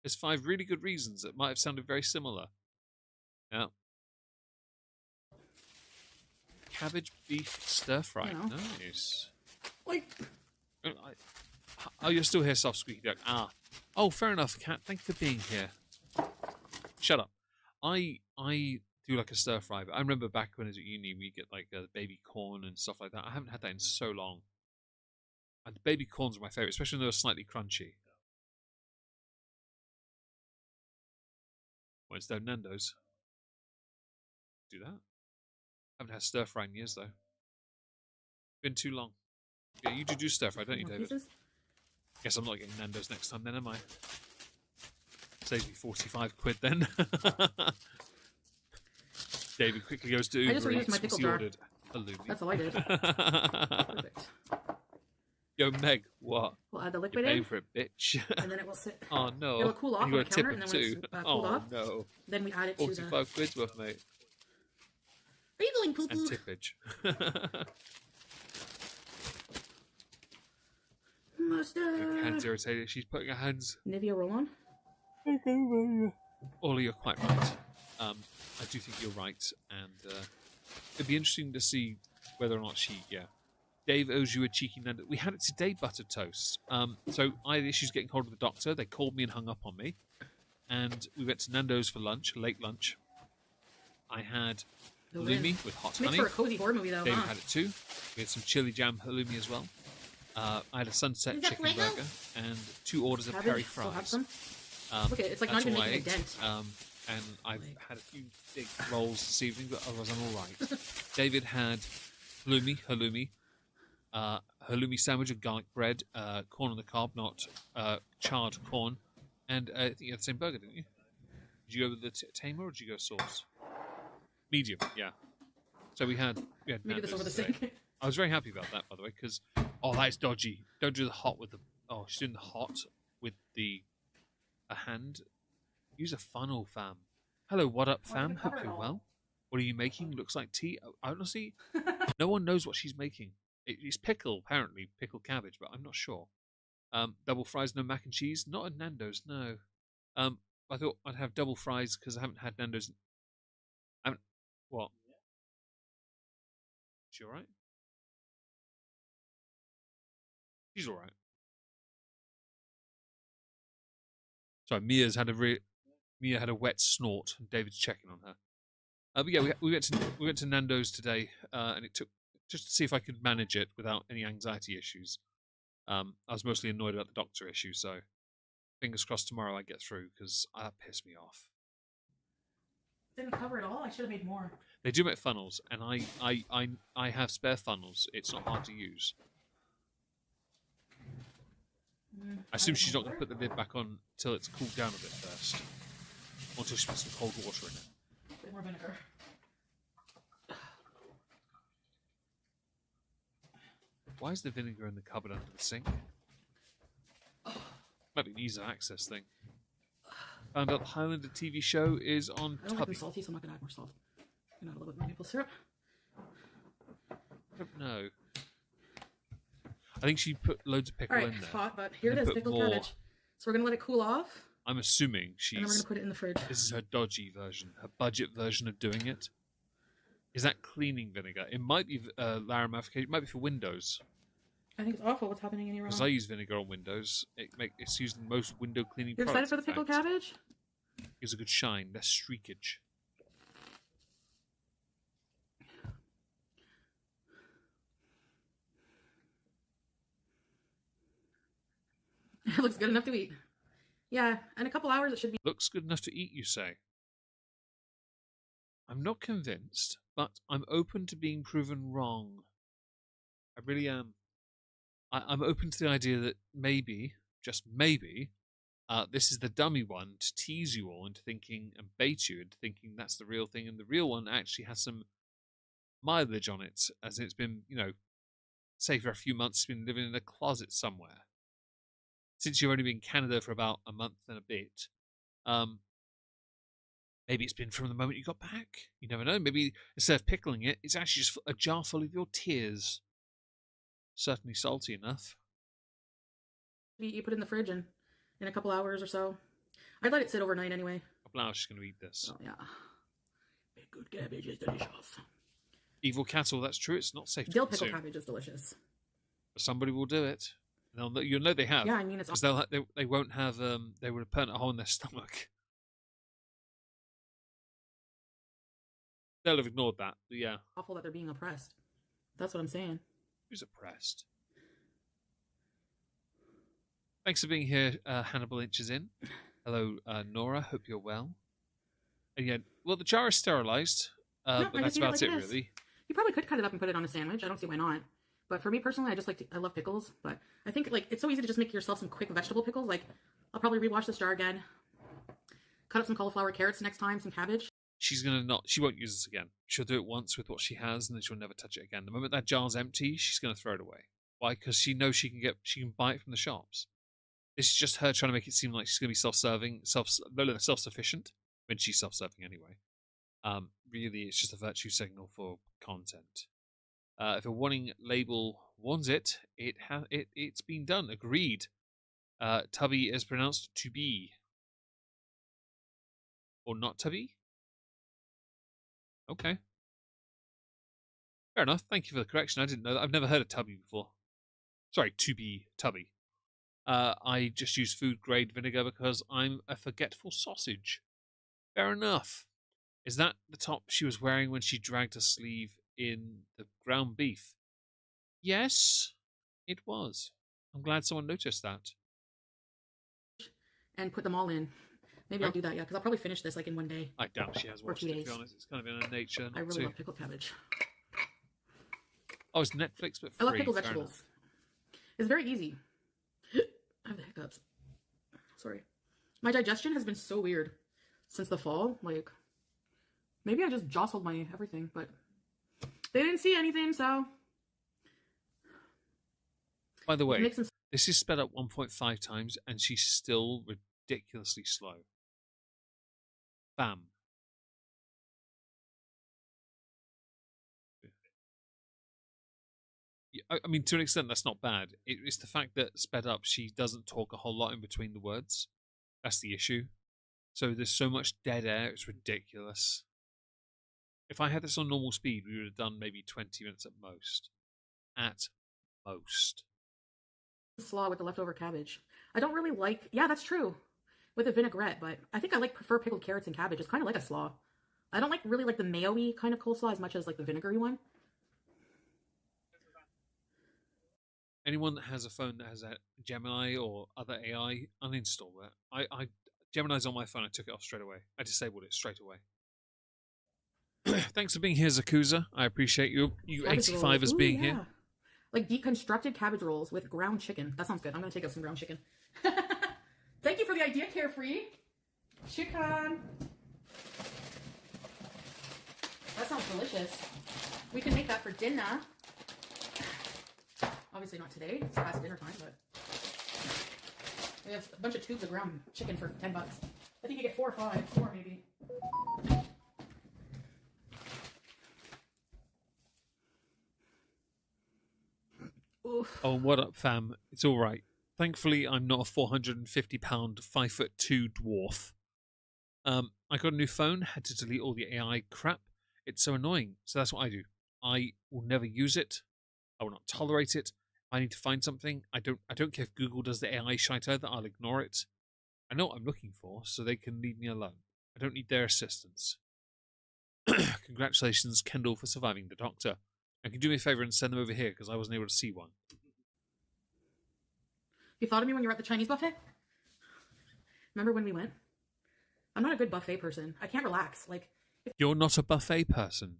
There's 5 really good reasons that might have sounded very similar. Yeah. Cabbage beef stir fry. Nice. Like. Oh, you're still here, Soft Squeaky Duck. Ah. Oh, fair enough, Cat. Thank you for being here. Shut up. I do like a stir fry, but I remember back when I was at uni, we get like baby corn and stuff like that. I haven't had that in so long. And baby corns are my favourite, especially when they're slightly crunchy. Wednesday Nando's. Do that. Haven't had stir fry in years though. Been too long. Yeah, you do stir fry, don't you, David? Pieces? Guess I'm not getting Nando's next time then, am I? Saves me 45 quid then. David quickly goes to Uber. I just reused my pickle jar. Ordered halloumi. That's all I did. Perfect. Yo, Meg, what? We'll add the liquid You're paying in. for it, bitch. And then it will sit. Oh, no. It'll cool off on you the got a tip counter, and then too. when it's cooled off, no. then we add it to the... 45 quid's worth, mate. Are you going poo-poo? And tippage. Mustard. Hands irritated. She's putting her hands... Nivea roll-on? Ollie, you're quite right. I do think you're right. And it'd be interesting to see whether or not she... Yeah. Dave owes you a cheeky Nando. We had it today, buttered toast. So I had issues getting hold of the doctor. They called me and hung up on me. And we went to Nando's for lunch, late lunch. I had halloumi with hot honey. Makes for a cozy horror movie, though. David had it too. We had some chili jam halloumi as well. I had a sunset chicken burger and 2 orders of peri fries. Look at it, it's like not even making a dent. and I've had a few big rolls this evening, but otherwise I'm all right. David had halloumi sandwich with garlic bread, corn on the cob, not charred corn, and I think you had the same burger, didn't you? Did you go with the tamer or did you go sauce? Medium, yeah. So we had Maybe this over the today. sink. I was very happy about that, by the way, because that is dodgy. Don't do the hot with the. Oh, she's doing the hot with a hand. Use a funnel, fam. Hello, what up, fam? Hope you're well. What are you making? Looks like tea. Honestly, no one knows what she's making. It's pickle, apparently, pickled cabbage, but I'm not sure. Double fries, no mac and cheese. Not at Nando's, no. I thought I'd have double fries because I haven't had Nando's. I haven't. What? She all right? She's all right. Sorry, Mia had a wet snort, and David's checking on her. But yeah, we went to Nando's today, and it took just to see if I could manage it without any anxiety issues. I was mostly annoyed about the doctor issue, so fingers crossed tomorrow I get through because that pissed me off. Didn't cover it all. I should have made more. They do make funnels, and I have spare funnels. It's not hard to use. I assume she's not going to put the lid back on till it's cooled down a bit first, or until she puts some cold water in it. A bit more vinegar. Why is the vinegar in the cupboard under the sink? Might be an ease of access thing. Found out the Highlander TV show is on I don't like them salty, so I'm not going to add more salt. I'm going to add a little bit more maple syrup. I don't know. I think she put loads of pickle in there. It's hot, but here it is, pickled cabbage. So we're going to let it cool off. I'm assuming she's... And then we're going to put it in the fridge. This is her dodgy version, her budget version of doing it. Is that cleaning vinegar? It might be laramification. It might be for Windows. I think it's awful what's happening in your room. Because I use vinegar on Windows. It's used in most window cleaning You're products. excited for the pickled cabbage? Gives a good shine, less streakage. It looks good enough to eat. Yeah, in a couple hours it should be. Looks good enough to eat, you say? I'm not convinced, but I'm open to being proven wrong. I really am. I'm open to the idea that maybe, just maybe, this is the dummy one to tease you all into thinking and bait you into thinking that's the real thing, and the real one actually has some mileage on it, as it's been, say for a few months, it's been living in a closet somewhere. Since you've only been in Canada for about a month and a bit, maybe it's been from the moment you got back. You never know. Maybe instead of pickling it, it's actually just a jar full of your tears. Certainly salty enough. You put it in the fridge and in a couple hours or so. I'd let it sit overnight anyway. A couple hours, she's going to eat this. Oh, yeah. Good cabbage is delicious. Evil cattle, that's true. It's not safe to Dill pickle consume. cabbage is delicious. But somebody will do it. You'll know they have. Yeah, I mean, it's because they won't have they would have burnt a hole in their stomach. They'll have ignored that. But yeah. Awful that they're being oppressed. That's what I'm saying. Who's oppressed? Thanks for being here, Hannibal Inches in. Hello, Nora. Hope you're well. And yeah, well, the jar is sterilised, but that's about it, really. You probably could cut it up and put it on a sandwich. I don't see why not. But for me personally, I love pickles. But I think it's so easy to just make yourself some quick vegetable pickles. Like, I'll probably rewash this jar again. Cut up some cauliflower, carrots next time, some cabbage. She won't use this again. She'll do it once with what she has, and then she'll never touch it again. The moment that jar's empty, she's going to throw it away. Why? Because she knows she can buy it from the shops. This is just her trying to make it seem like she's going to be self-sufficient, when she's self-serving anyway. Really, it's just a virtue signal for content. If a warning label warns it's been done. Agreed. Tubby is pronounced to be. Or not to be? Okay. Fair enough. Thank you for the correction. I didn't know that. I've never heard of tubby before. Sorry, to be tubby. I just use food grade vinegar because I'm a forgetful sausage. Fair enough. Is that the top she was wearing when she dragged her sleeve in the ground beef? Yes, it was. I'm glad someone noticed that. And put them all in. Maybe I'll do that, yeah, because I'll probably finish this like in one day. I doubt she has watched it, to be honest. It's kind of in her nature. I really love pickled cabbage. Oh, it's Netflix, but free. I love pickled vegetables. It's very easy. I have the hiccups. Sorry. My digestion has been so weird since the fall. Like, maybe I just jostled my everything, but they didn't see anything, so. By the way, this is sped up 1.5 times, and she's still ridiculously slow. Bam. I mean, to an extent, that's not bad. It's the fact that sped up, she doesn't talk a whole lot in between the words. That's the issue. So there's so much dead air, it's ridiculous. If I had this on normal speed, we would have done maybe 20 minutes at most. At most. Slaw with the leftover cabbage. I don't really like, yeah, that's true, with a vinaigrette, but I think I prefer pickled carrots and cabbage. It's kind of like a slaw. I don't really like the mayo-y kind of coleslaw as much as like the vinegary one. Anyone that has a phone that has a Gemini or other AI, uninstall that. Gemini's on my phone. I took it off straight away. I disabled it straight away. Thanks for being here, Zakuza. I appreciate you 85ers being here. Like deconstructed cabbage rolls with ground chicken. That sounds good. I'm going to take up some ground chicken. Thank you for the idea, Carefree. Chicken. That sounds delicious. We can make that for dinner. Obviously not today. It's past dinner time, but we have a bunch of tubes of ground chicken for $10. I think you get 4 or 5. 4 maybe. Oof. Oh, what up, fam? It's all right. Thankfully, I'm not a 450-pound, 5'2" dwarf. I got a new phone. Had to delete all the AI crap. It's so annoying. So that's what I do. I will never use it. I will not tolerate it. I need to find something. I don't care if Google does the AI shite either. I'll ignore it. I know what I'm looking for, so they can leave me alone. I don't need their assistance. Congratulations, Kendall, for surviving the doctor. And can you do me a favour and send them over here, because I wasn't able to see one. You thought of me when you were at the Chinese buffet? Remember when we went? I'm not a good buffet person. I can't relax. You're not a buffet person.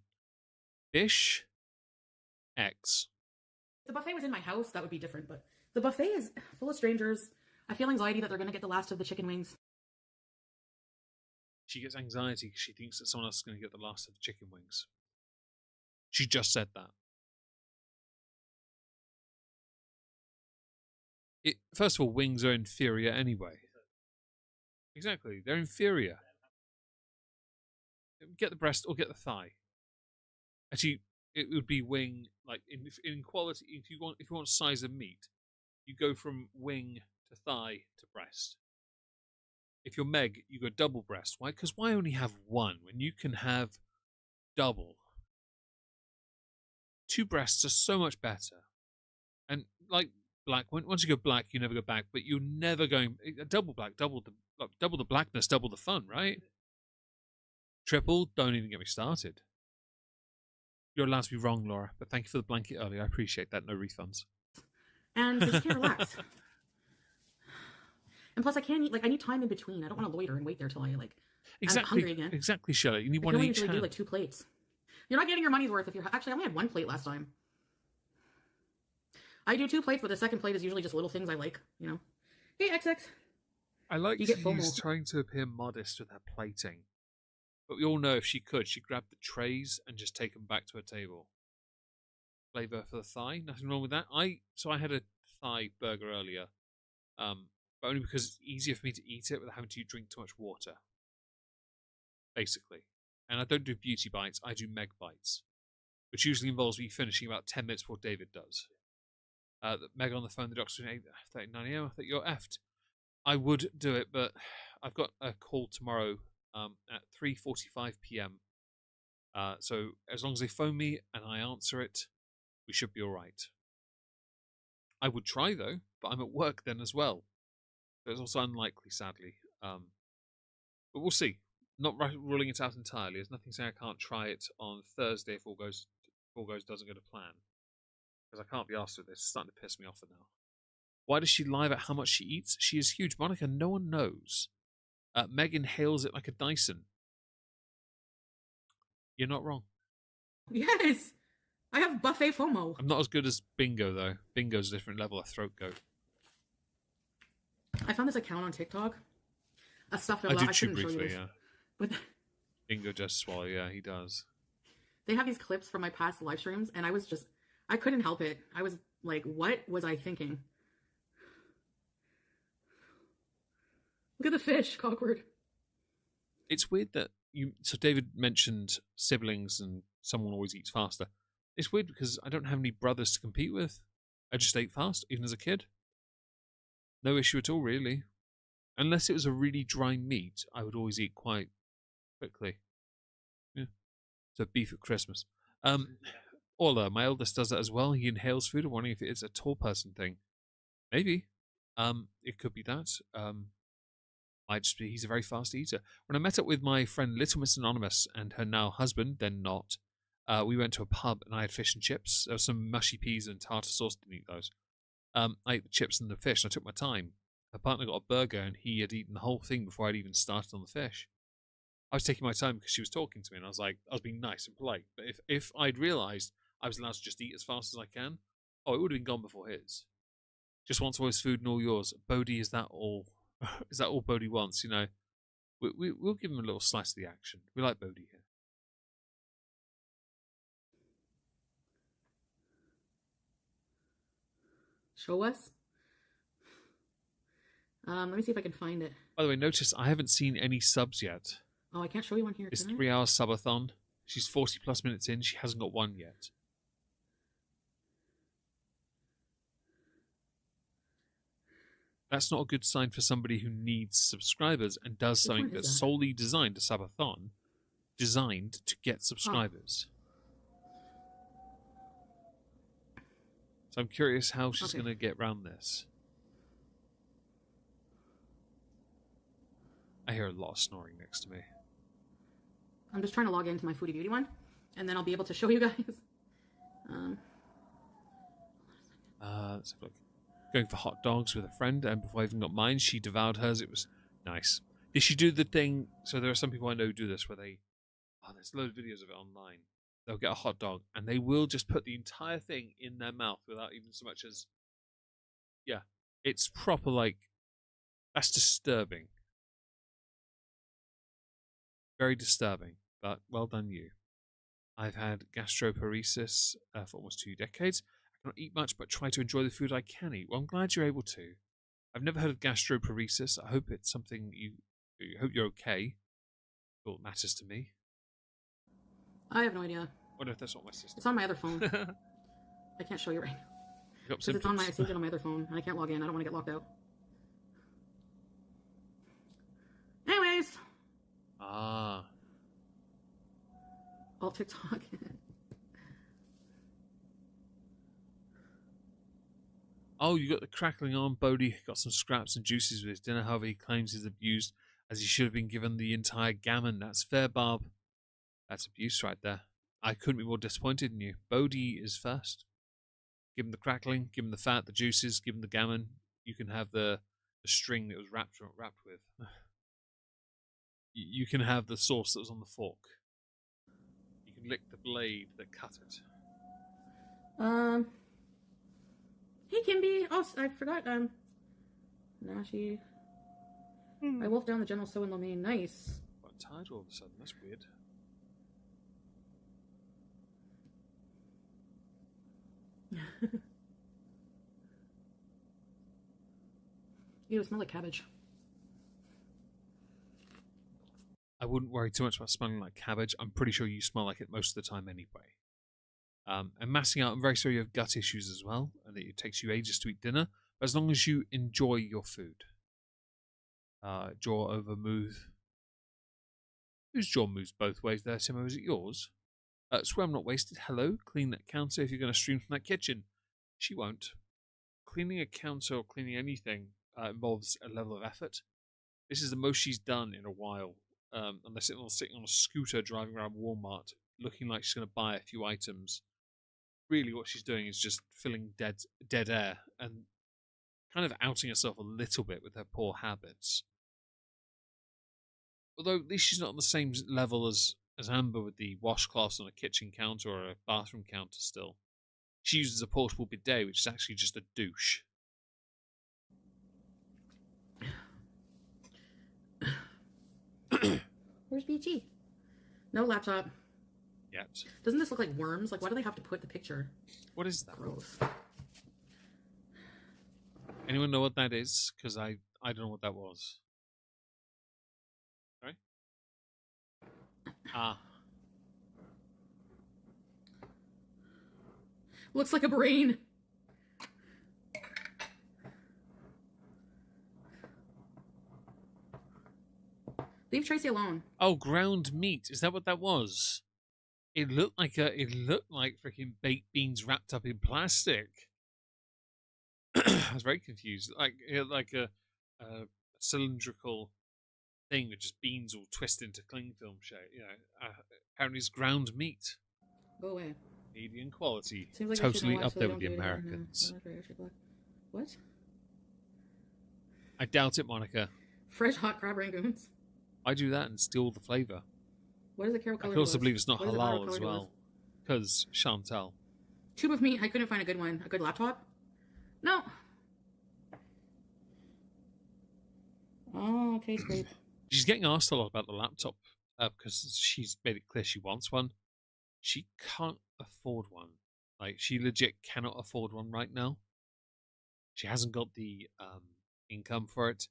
Dish X. If the buffet was in my house, that would be different, but the buffet is full of strangers. I feel anxiety that they're going to get the last of the chicken wings. She gets anxiety because she thinks that someone else is going to get the last of the chicken wings. She just said that. First of all, wings are inferior anyway. Exactly, they're inferior. Get the breast or get the thigh. Actually, it would be wing, like in quality. If you want size of meat, you go from wing to thigh to breast. If you're Meg, you go double breast. Why? Because why only have one when you can have double? 2 breasts are so much better. And like black, once you go black, you never go back. But you're never going double black, double the blackness, double the fun, right? Triple, don't even get me started. You're allowed to be wrong, Laura, but thank you for the blanket earlier. I appreciate that. No refunds. And I just can't relax. And plus, I can't eat. I need time in between. I don't want to loiter and wait there till I'm hungry again. Exactly, Shelley. You need one of each hand. Do 2 plates. You're not getting your money's worth if you're. Actually, I only had 1 plate last time. I do 2 plates, but the second plate is usually just little things I like. Hey, XX. I like she's trying to appear modest with her plating. But we all know if she could, she'd grab the trays and just take them back to her table. Flavour for the thigh, nothing wrong with that. I had a thigh burger earlier, but only because it's easier for me to eat it without having to drink too much water. Basically. And I don't do beauty bites, I do Meg bites, which usually involves me finishing about 10 minutes before David does. Meg on the phone, the doctor at 8:39 AM, I think you're effed. I would do it, but I've got a call tomorrow at 3:45 PM. So as long as they phone me and I answer it, we should be all right. I would try though, but I'm at work then as well. So it's also unlikely, sadly. But we'll see. Not ruling it out entirely. There's nothing saying I can't try it on Thursday if all goes doesn't go to plan. Because I can't be asked with this. It's starting to piss me off now. Why does she lie about how much she eats? She is huge. Monica, no one knows. Meg inhales it like a Dyson. You're not wrong. Yes, I have buffet FOMO. I'm not as good as Bingo, though. Bingo's a different level of throat goat. I found this account on TikTok. A stuff I do I chew shouldn't show you briefly, this, yeah. but Bingo does swallow, yeah, he does. they have these clips from my past live streams, and I couldn't help it. I was like, what was I thinking? Look at the fish, awkward. It's weird that so David mentioned siblings and someone always eats faster. It's weird because I don't have any brothers to compete with. I just ate fast, even as a kid. No issue at all, really. Unless it was a really dry meat, I would always eat quite quickly. Yeah. So beef at Christmas. Orla, my eldest does that as well. He inhales food. I'm wondering if it's a tall person thing. Maybe. It could be that. Might just be he's a very fast eater. When I met up with my friend Little Miss Anonymous and her now husband, then not, we went to a pub and I had fish and chips. There was some mushy peas and tartar sauce. Didn't eat those. I ate the chips and the fish. And I took my time. Her partner got a burger and he had eaten the whole thing before I'd even started on the fish. I was taking my time because she was talking to me and I was being nice and polite. But if I'd realised I was allowed to just eat as fast as I can, oh, it would have been gone before his. Just wants all his food and all yours. Bodhi, is that all? Is that all Bodhi wants? You know, we'll give him a little slice of the action. We like Bodhi here. Show us. Let me see if I can find it. By the way, notice I haven't seen any subs yet. Oh, I can't show you one here. It's 3 hours subathon. She's 40 plus minutes in. She hasn't got one yet. That's not a good sign for somebody who needs subscribers and does something that's solely designed a subathon, designed to get subscribers. So I'm curious how she's going to get around this. I hear a lot of snoring next to me. I'm just trying to log into my Foodie Beauty one, and then I'll be able to show you guys. Let's have a look. Going for hot dogs with a friend, and before I even got mine, she devoured hers. It was nice. Did she do the thing? So there are some people I know who do this, where there's a load of videos of it online. They'll get a hot dog, and they will just put the entire thing in their mouth without even so much as, yeah, it's proper, like, that's disturbing. Very disturbing, but well done you. I've had gastroparesis for almost 2 decades. I cannot eat much, but try to enjoy the food I can eat. Well, I'm glad you're able to. I've never heard of gastroparesis. I hope it's something I hope you're okay. All that matters to me. I have no idea. I wonder if that's not my sister. It's on my other phone. I can't show you right now. Because it's on I saved it on my other phone, and I can't log in. I don't want to get locked out. Anyways. Ah. All TikTok. Oh, you got the crackling on. Bodhi got some scraps and juices with his dinner. However, he claims he's abused as he should have been given the entire gammon. That's fair, Barb. That's abuse right there. I couldn't be more disappointed in you. Bodhi is first. Give him the crackling, give him the fat, the juices, give him the gammon. You can have the string that was wrapped with. You can have the sauce that was on the fork. You can lick the blade that cut it. Hey, Kimby. Oh, I forgot. Nashi. I wolfed down the General So in Lomain. Nice. Got tired all of a sudden. That's weird. Ew, it smells like cabbage. I wouldn't worry too much about smelling like cabbage. I'm pretty sure you smell like it most of the time anyway. And massing out, I'm very sorry you have gut issues as well, and it takes you ages to eat dinner. But as long as you enjoy your food. Jaw over move. Whose jaw moves both ways there, Timo? Is it yours? Swear I'm not wasted. Hello? Clean that counter if you're going to stream from that kitchen. She won't. Cleaning a counter or cleaning anything involves a level of effort. This is the most she's done in a while. Unless it's sitting on a scooter driving around Walmart, looking like she's going to buy a few items. Really what she's doing is just filling dead air and kind of outing herself a little bit with her poor habits. Although at least she's not on the same level as Amber with the washcloths on a kitchen counter or a bathroom counter still. She uses a portable bidet, which is actually just a douche. Where's BG? No laptop. Yet. Doesn't this look like worms? Like, why do they have to put the picture? What is that? Gross. Anyone know what that is? Because I don't know what that was. Sorry? Ah. Looks like a brain. Leave Tracy alone. Oh, ground meat. Is that what that was? It looked like freaking baked beans wrapped up in plastic. I was very confused. Like a cylindrical thing with just beans all twisted into cling film shape. You know, apparently it's ground meat. Go away. Median quality. Seems like totally watch, up so there they with the don't do it again. Americans. No. What? I doubt it, Monica. Fresh hot crab rangoons. I do that and steal the flavour. What is the carrot I color? can also believe it's not what halal as well. Because Chantal. Tube of meat. I couldn't find a good one. A good laptop? No. Oh, okay, great. She's getting asked a lot about the laptop because she's made it clear she wants one. She can't afford one. Like, she legit cannot afford one right now. She hasn't got the income for it.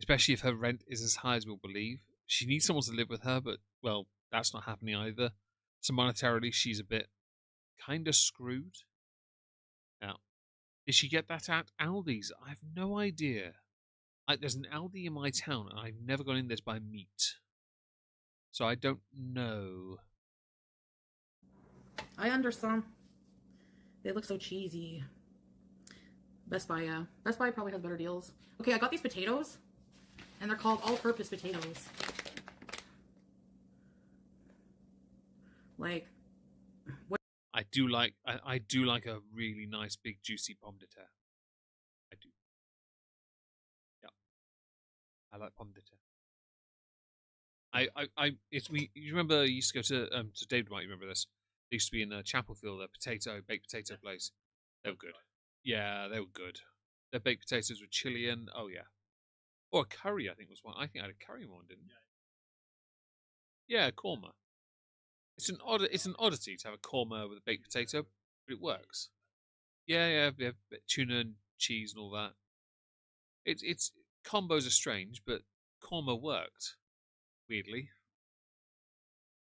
Especially if her rent is as high as we'll believe. She needs someone to live with her, but, well, that's not happening either. So monetarily, she's a bit kind of screwed. Now, did she get that at Aldi's? I have no idea. There's an Aldi in my town, and I've never gone in there to buy meat. So I don't know. I understand. They look so cheesy. Best Buy, yeah. Best Buy probably has better deals. Okay, I got these potatoes. And they're called all-purpose potatoes. Like, what? I do like a really nice big juicy pomme de terre. I do. Yeah. I like pomme de terre. You remember you used to go to David might remember this. They used to be in Chapelfield, a baked potato place. They were good. Yeah, they were good. Their baked potatoes with chili and oh yeah. Or a curry, I think was one. I think I had a curry one, didn't I? Yeah, korma. It's an oddity to have a korma with a baked potato, but it works. Yeah, tuna and cheese and all that. It's combos are strange, but korma worked. Weirdly,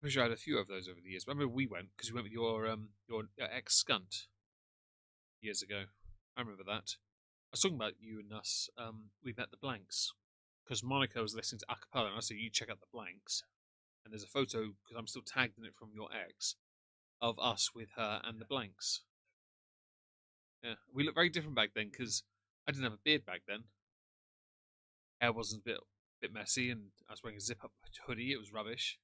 I'm sure I had a few of those over the years. But I remember we went because we went with your ex scunt years ago. I remember that. I was talking about you and us. We met the Blanks because Monica was listening to acapella, and I said, "You check out the Blanks." And there's a photo because I'm still tagged in it from your ex of us with her and the Blanks. Yeah, we looked very different back then because I didn't have a beard back then. Hair wasn't a bit messy, and I was wearing a zip-up hoodie. It was rubbish.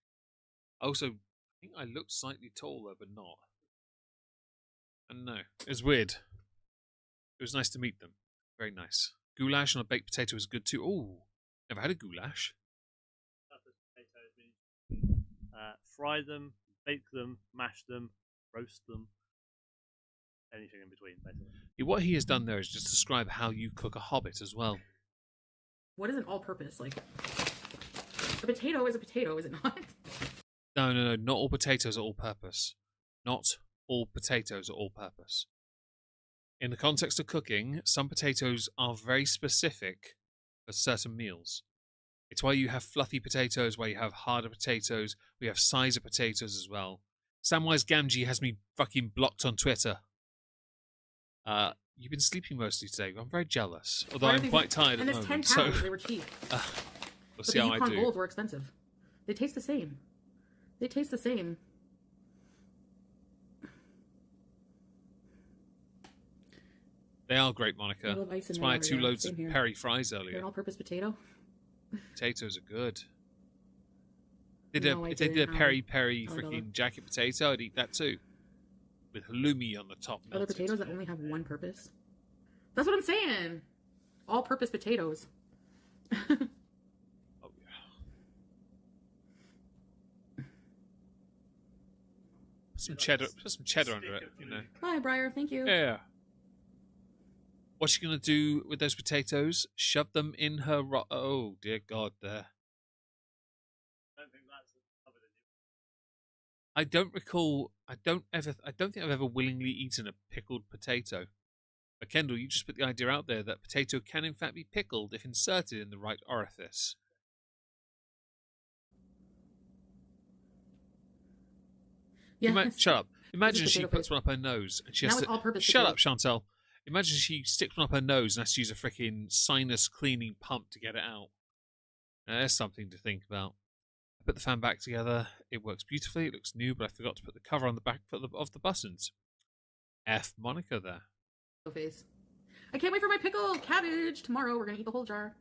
Also, I think I looked slightly taller, but not. And no, it was weird. It was nice to meet them. Very nice. Goulash on a baked potato is good too. Oh, never had a goulash. Fry them, bake them, mash them, roast them, anything in between, basically. Yeah, what he has done there is just describe how you cook a hobbit as well. What is an all-purpose? Like, a potato is a potato, is it not? No. Not all potatoes are all-purpose. Not all potatoes are all-purpose. In the context of cooking, some potatoes are very specific for certain meals. It's why you have fluffy potatoes, why you have harder potatoes, we have sizer potatoes as well. Samwise Gamgee has me fucking blocked on Twitter. You've been sleeping mostly today. I'm very jealous. Although I'm quite tired at the moment. And there's 10 pounds. They were cheap. We'll see how I do. But the Yukon Golds were expensive. They taste the same. They are great, Monica. That's why I had 2 loads of Perry fries earlier. They're an all-purpose potato. Potatoes are good. If they did a Perry freaking jacket potato, I'd eat that too. With halloumi on the top. Are there potatoes that only have one purpose? That's what I'm saying. All-purpose potatoes. Oh yeah. some cheddar. Put some cheddar under it, you know. Bye, Briar. Thank you. Yeah. What's she gonna do with those potatoes? Shove them in her oh dear God, there. I don't recall. I don't think I've ever willingly eaten a pickled potato. But Kendall, you just put the idea out there that potato can in fact be pickled if inserted in the right orifice. Yeah. Shut up. Imagine she puts one up her nose and she has to. all-purpose Shut up, Chantel. Imagine she sticks one up her nose and has to use a freaking sinus cleaning pump to get it out. Now, there's something to think about. I put the fan back together. It works beautifully. It looks new, but I forgot to put the cover on the back of the buttons. F Monica there. Face. I can't wait for my pickled cabbage. Tomorrow we're going to eat the whole jar.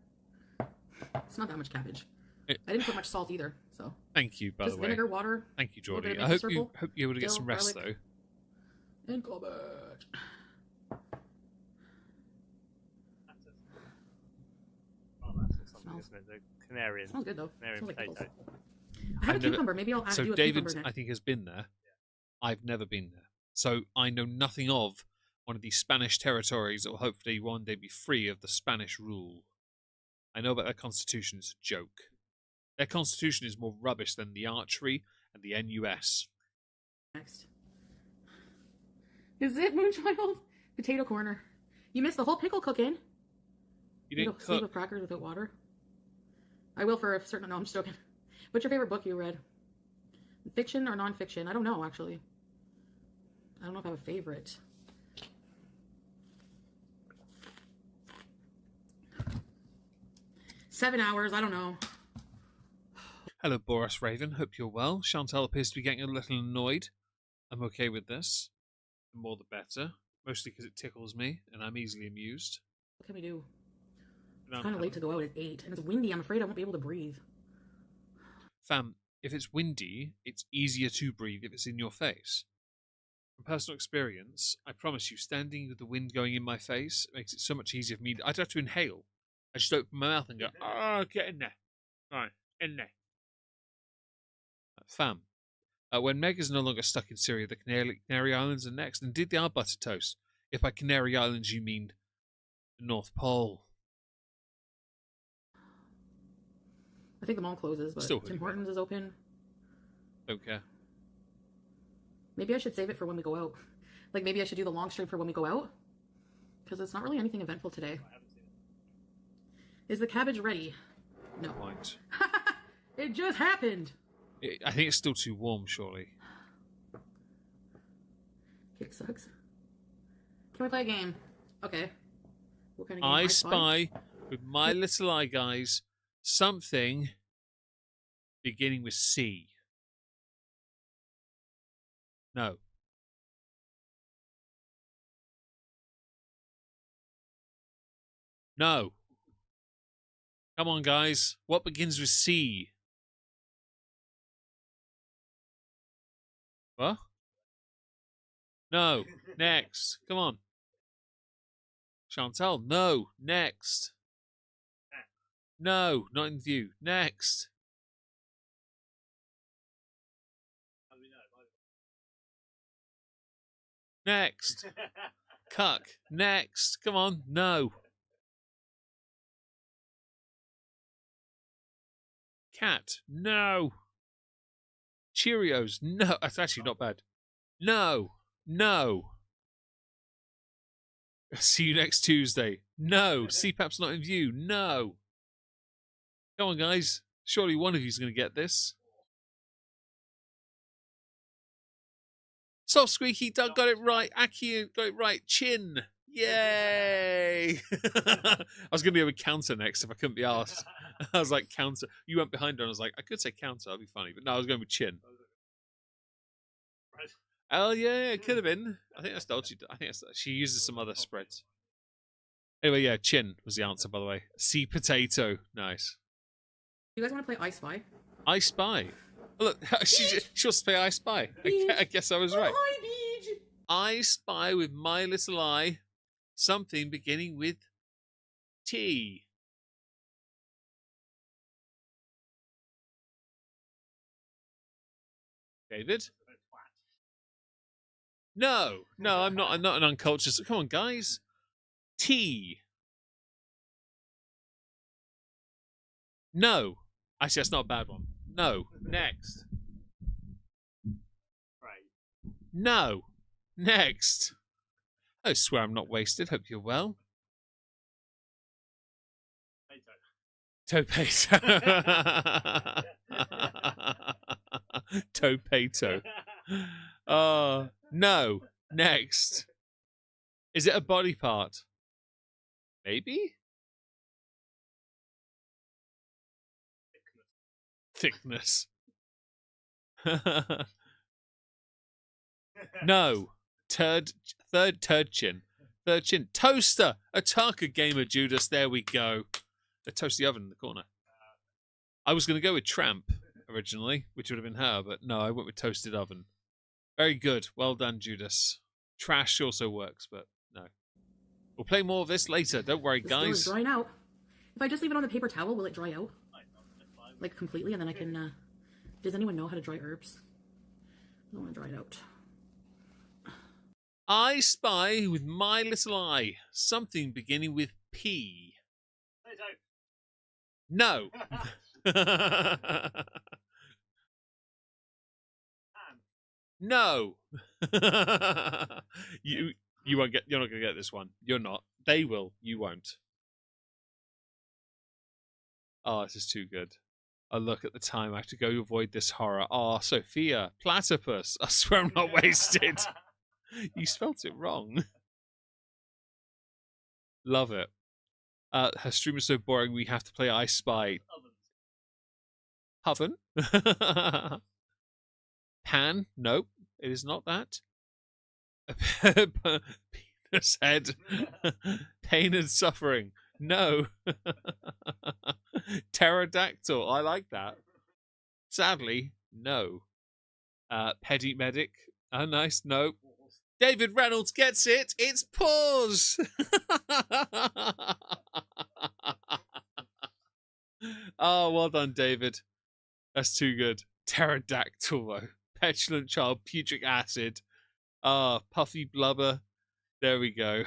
It's not that much cabbage. I didn't put much salt either, so. Thank you, by the way. Just vinegar, water. Thank you, Jordy. I hope you're able to get some rest, though. And cabbage. Smells. The Canarian. Smells good though. Canarian Smells like potato. I have a cucumber. Maybe I'll so do a David, cucumber next. I think, has been there. I've never been there. So I know nothing of one of these Spanish territories that will hopefully one day be free of the Spanish rule. I know about their constitution. It's a joke. Their constitution is more rubbish than the archery and the NUS. Next. Is it Moonchild? Potato corner. You missed the whole pickle cooking. You didn't sleeve cook. of crackers without water. I will for a certain. No, I'm just joking. What's your favorite book you read? Fiction or nonfiction? I don't know, actually. I don't know if I have a favorite. Seven hours. I don't know. Hello, Boris Raven. Hope you're well. Chantal appears to be getting a little annoyed. I'm okay with this. The more the better. Mostly because it tickles me, and I'm easily amused. What can we do? It's kind of late to go out at 8, and it's windy. I'm afraid I won't be able to breathe. Fam, if it's windy, it's easier to breathe if it's in your face. From personal experience, I promise you, standing with the wind going in my face makes it so much easier for me. I don't have to inhale. I just open my mouth and go, get in there. Right, in there. Fam, when Meg is no longer stuck in Syria, the Canary Islands are next. Indeed, they are buttered toast. If by Canary Islands you mean the North Pole. I think the mall closes, but Tim Hortons is open. Don't care. Maybe I should save it for when we go out. Like, maybe I should do the long stream for when we go out. Because it's not really anything eventful today. Is the cabbage ready? No. Point. It just happened. I think it's still too warm, surely. Kick sucks. Can we play a game? Okay. What kind of game? I spy with my little eye, guys, something beginning with C. No. No. Come on, guys. What begins with C? What? No. Next. Come on. Chantal, no. Next. No, not in view. Next. Next. Cuck. Next. Come on. No. Cat. No. Cheerios. No. That's actually not bad. No. No. See you next Tuesday. No. CPAP's not in view. No. Come on, guys. Surely one of you is going to get this. Soft Squeaky Doug got it right. Aki got it right. Chin. Yay! I was going to be able to counter next if I couldn't be asked. I was like, counter. You went behind her and I was like, I could say counter. That'd be funny. But no, I was going with chin. Oh, yeah, it could have been. I think that's dodgy. She uses some other spreads. Anyway, yeah, chin was the answer, by the way. Sea potato. Nice. You guys want to play I Spy? I Spy. Oh, look, she wants to play I Spy. I guess I was right. Hi, Beej. I spy with my little eye something beginning with T. David? No, no, I'm not. I'm not an uncultured. Come on, guys. T. No. Actually, that's not a bad one. No. Next. Right. No. Next. I swear I'm not wasted. Hope you're well. Topato. Topato. No. Next. Is it a body part? Maybe? Thickness. No. Third chin. Third chin. Toaster. Ataka gamer Judas. There we go. A toasty oven in the corner. I was going to go with tramp originally, which would have been her, but no, I went with toasted oven. Very good. Well done, Judas. Trash also works, but no. We'll play more of this later. Don't worry, This dough is guys. drying out. If I just leave it on the paper towel, will it dry out? Like completely, and then I can, does anyone know how to dry herbs? I don't want to dry it out. I spy with my little eye something beginning with P. No. No. You won't get. You're not going to get this one. You're not. They will. You won't. Oh, this is too good. Oh, look at the time. I have to go avoid this horror. Oh, Sophia, platypus. I swear I'm not wasted. You spelt it wrong. Love it. Her stream is so boring. We have to play I Spy. Oven. Pan. Nope. It is not that. Penis head. Pain and suffering. No. Pterodactyl. I like that. Sadly, no. Pedi medic. Oh, nice. No. David Reynolds gets it. It's paws. Oh, well done, David. That's too good. Pterodactyl, though. Petulant child, putric acid. Ah, puffy blubber. There we go.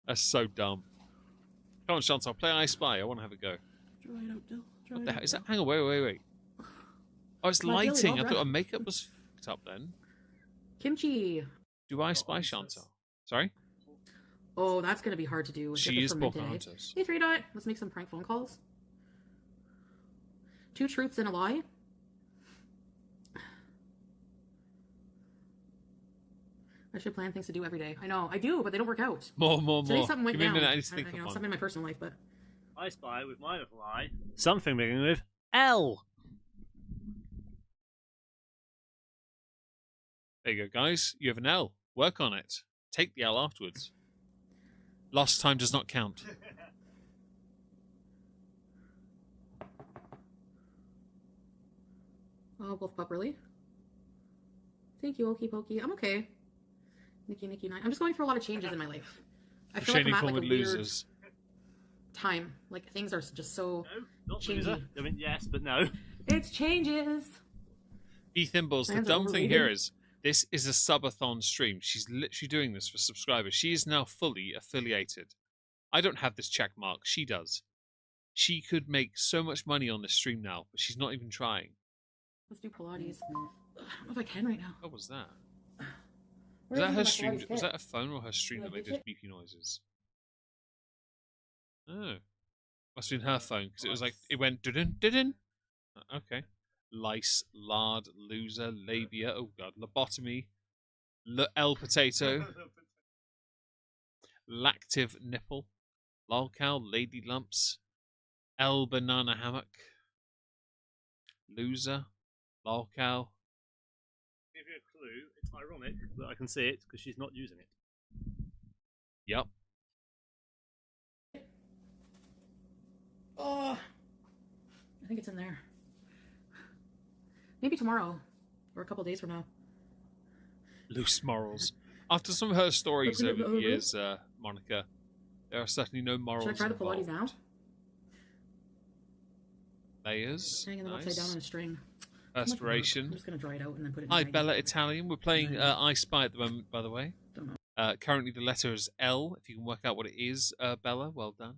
That's so dumb. Come on, Chantal, play I Spy. I want to have a go. Dry it out, Dill. What the hell is that? Hang on, wait. Oh, it's My Dilly, lighting. all I thought right. our makeup was fucked up then. Kimchi. Do I Spy Chantal? Sorry? Oh, that's going to be hard to do. She is Pocahontas. Hey, 3 Dot. Let's make some prank phone calls. 2 truths and a lie. I should plan things to do every day. I know. I do, but they don't work out. More. Today something went Give me a down. minute. I need to think of something one. in my personal life, but I spy with my little eye something beginning with L. There you go, guys. You have an L. Work on it. Take the L afterwards. Lost time does not count. oh, both properly. Thank you, Okie Pokey. I'm okay. Nikki 9. I'm just going through a lot of changes in my life. I feel like I'm Shading at form like a with weird losers. time. Like things are just so No, not changey. loser. I mean, yes, but no. It's changes. B Thimbles, the Plans are dumb thing overrated. here is this is a subathon stream. She's literally doing this for subscribers. She is now fully affiliated. I don't have this check mark. She does. She could make so much money on this stream now, but she's not even trying. Let's do Pilates. I don't know if I can right now. What was that? Where Was that is her my stream? Pilates Was kit? that a phone or her stream that made those beepy noises? Oh, must have been her phone because it was like it went didn't. Okay, lice, lard, loser, labia. Oh god, lobotomy, L potato, lactive nipple, lolcow, lady lumps, L banana hammock, loser, lolcow. Give you a clue. It's ironic that I can see it because she's not using it. Yep. Oh, I think it's in there. Maybe tomorrow or a couple days from now. Loose morals. After some of her stories over the years, Monica, there are certainly no morals. Should I try the Pilates involved. now? Layers. Hanging them Nice. upside down on a string. Perspiration. I'm just gonna dry it out and then put it in Hi, the Bella Italian. We're playing I Spy at the moment, by the way. Don't know. Currently, the letter is L. If you can work out what it is, Bella, well done.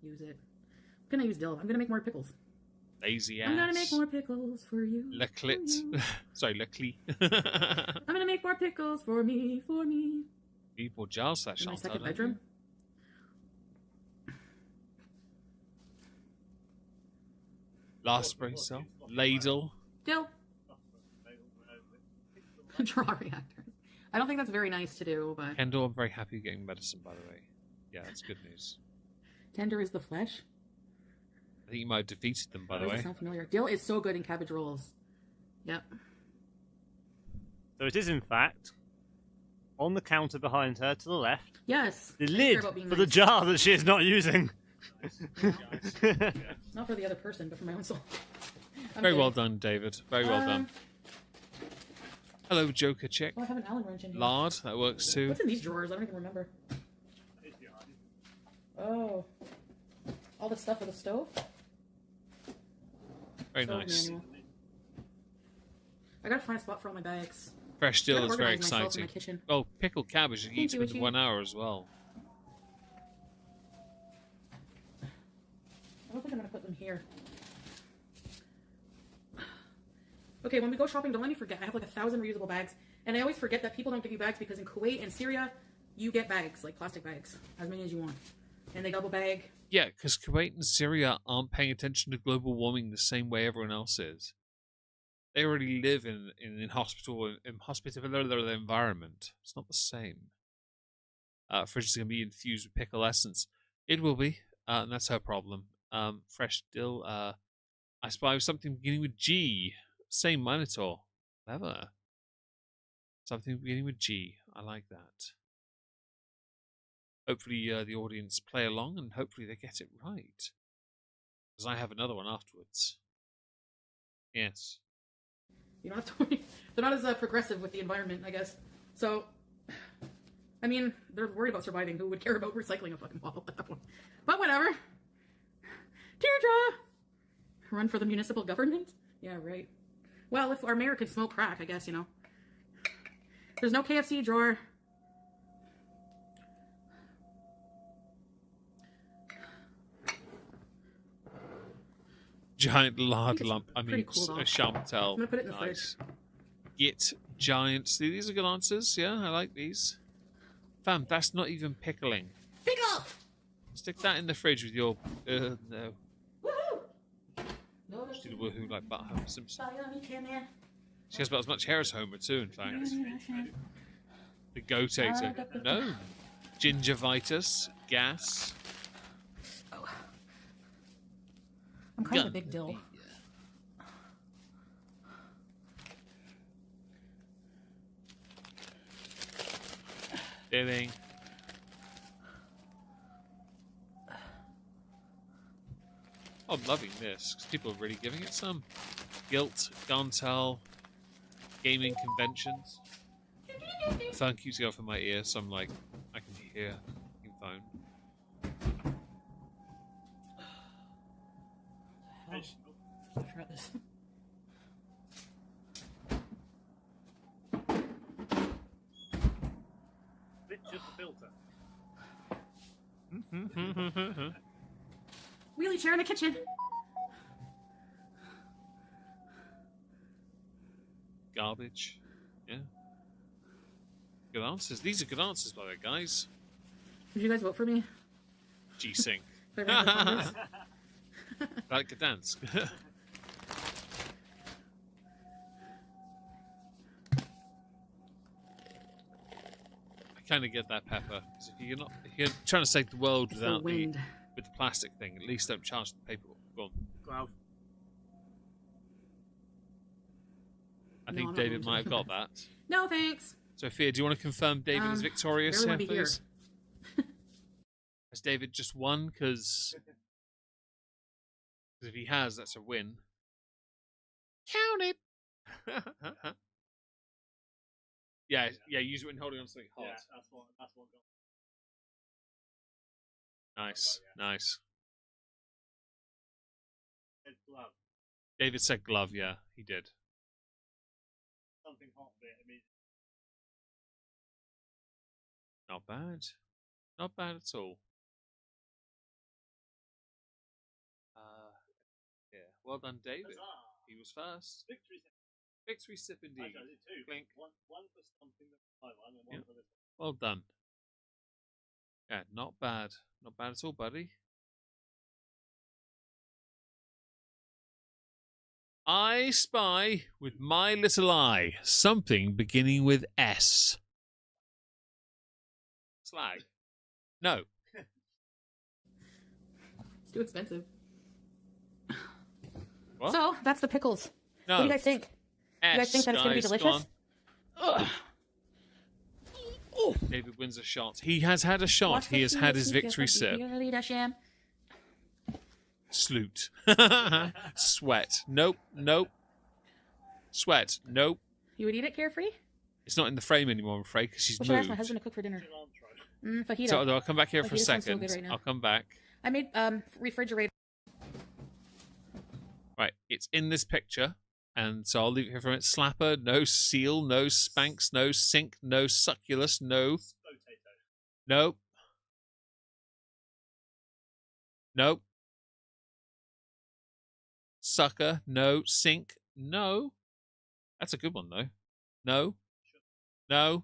Use it. I'm gonna use dill. I'm gonna make more pickles. Lazy ass. I'm gonna make more pickles for you. Le clit. Sorry, le cli. I'm gonna make more pickles for me, for me. Need more jars, that In my Chantal, second don't you? bedroom. Last spray cell. Ladle. Dill. Draw reactors. I don't think that's very nice to do, but Kendall, I'm very happy you're getting medicine, by the way. Yeah, that's good news. tender is the flesh. I think you might have defeated them, by the Does it way. sound familiar? Dill is so good in cabbage rolls. Yep. So it is, in fact, on the counter behind her to the left, Yes. the I care lid about being for the nice. jar that she is not using. Not for the other person, but for my own soul. I'm Very well kidding. done, David. Very well done. Hello, Joker chick. Oh, I have an Allen wrench in here. Lard, that works too. What's in these drawers? I don't even remember. Oh. All the stuff for the stove? Very Stove nice. manual. I gotta find a spot for all my bags. Fresh I dill gotta is very organize myself in exciting. my kitchen. Oh, pickled cabbage Thank eats you, within Richie. 1 hour as well. I don't think I'm gonna put them here. Okay, when we go shopping, don't let me forget. I have like 1,000 reusable bags, and I always forget that people don't give you bags because in Kuwait and Syria, you get bags, like plastic bags, as many as you want, and they double bag. Yeah, because Kuwait and Syria aren't paying attention to global warming the same way everyone else is. They already live in hospital environment. It's not the same. Fridge is going to be infused with pickle essence. It will be, and that's her problem. Fresh dill. I spy with something beginning with G. Same Minotaur. Clever. Something beginning with G. I like that. Hopefully the audience play along and hopefully they get it right. Because I have another one afterwards. Yes. You don't have to worry. They're not as progressive with the environment, I guess. So, I mean, they're worried about surviving. Who would care about recycling a fucking bottle at that point? But whatever. Teardrop! Run for the municipal government? Yeah, right. Well, if our mayor could smoke crack, I guess, you know. There's no KFC drawer. Giant lard it's lump. I pretty mean, cool, though. Chantel. I'm gonna put it in the Nice. Git giant. See, these are good answers. Yeah, I like these. Fam, that's not even pickling. Pickle! Stick that in the fridge with your. No. Woohoo! No, She did a woohoo like Butthole Simpson. man. She has about as much hair as Homer, too, in fact. The goatator. No. Gingivitis. Gas. Oh. I'm kind of a big dill. Dilling. Oh, I'm loving this, because people are really giving it some. Guilt, Gantel, gaming conventions. The phone keeps going for my ear, so I'm like, I can hear the phone. I forgot this. It's just a filter. Wheelie chair in the kitchen. Garbage. Yeah. Good answers. These are good answers, by the way, guys. Did you guys vote for me? G-Sync. If I ran for Congress? Like a dance. I kind of get that, Pepper. 'Cause if you're trying to save the world It's the without wind. with the plastic thing, at least don't charge the paper. Go on. Well, I No, think I'm not David going to. might have got that. No, thanks. Sophia, do you want to confirm David is victorious barely here, wanna be here. please? Has David just won? Because if he has, that's a win. Count it. Yeah, use it when holding on to something hot. yeah, that's what got. Nice, nice. It's glove. David said glove, yeah, he did. Something hot bit immediately. Not bad. Not bad at all. Yeah, well done, David. Huzzah! He was first. Victory sip. Victory sip indeed. Actually, I did two. Clink. One for something that my one, and one Yep. for this one. Well done. Yeah, not bad. Not bad at all, buddy. I spy with my little eye something beginning with S. Slag. No. It's too expensive. What? So that's the pickles. No. What do you guys think? S, You guys think that it's going to be guys, delicious? Ugh. David wins a shot. He has had a shot. He has had his victory sip. Sloot. Sweat. Nope. Nope. Sweat. Nope. You would eat it carefree? It's not in the frame anymore, I'm afraid, because she's What should I ask moved. my husband to cook for dinner? Fajita. So I'll come back here for a Fajita sounds so second. good right now. I'll come back. I made refrigerator. Right, it's in this picture, and so I'll leave it here for a minute. Slapper, no seal, no Spanx, no sink, no succulus, no. Nope. Nope. Sucker, no. Sink, no. That's a good one, though. No. No.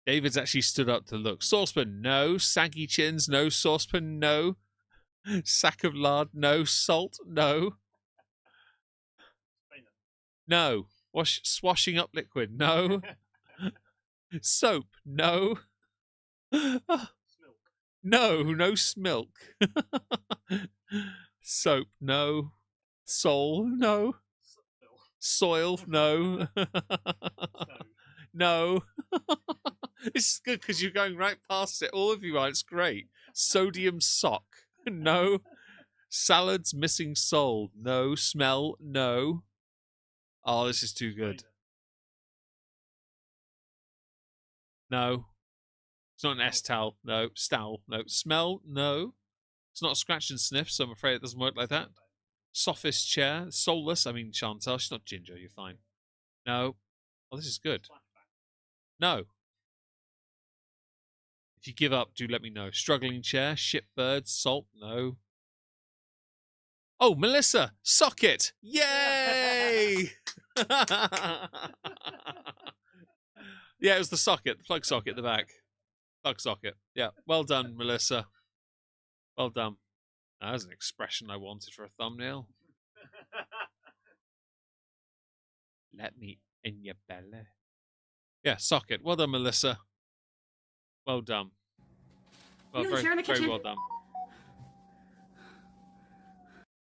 David's actually stood up to look. Saucepan, no. Saggy chins, no. Saucepan, no. Sack of lard, no. Salt, no. No. Swashing up liquid, no. Soap, no. No, no smilk. Soap, no. Soul, no. Soil, no. No. It's good because you're going right past it. All of you are. It's great. Sodium sock, no. Salads missing soul, no. Smell, no. Oh, this is too good. No. It's not an S-towel. No. Stowel. No. Smell. No. It's not a scratch and sniff, so I'm afraid it doesn't work like that. Sophist chair. Soulless. I mean, Chantal. She's not ginger. You're fine. No. Oh, this is good. No. If you give up, do let me know. Struggling chair. Shipbird. Salt. No. Oh, Melissa. Socket. Yay! Yeah, it was the socket. The plug socket at the back. Plug socket. Yeah. Well done, Melissa. Well done. That was an expression I wanted for a thumbnail. Let me in your belly. Yeah, socket. Well done, Melissa. Well done. Well, Really, share in the very kitchen? well done.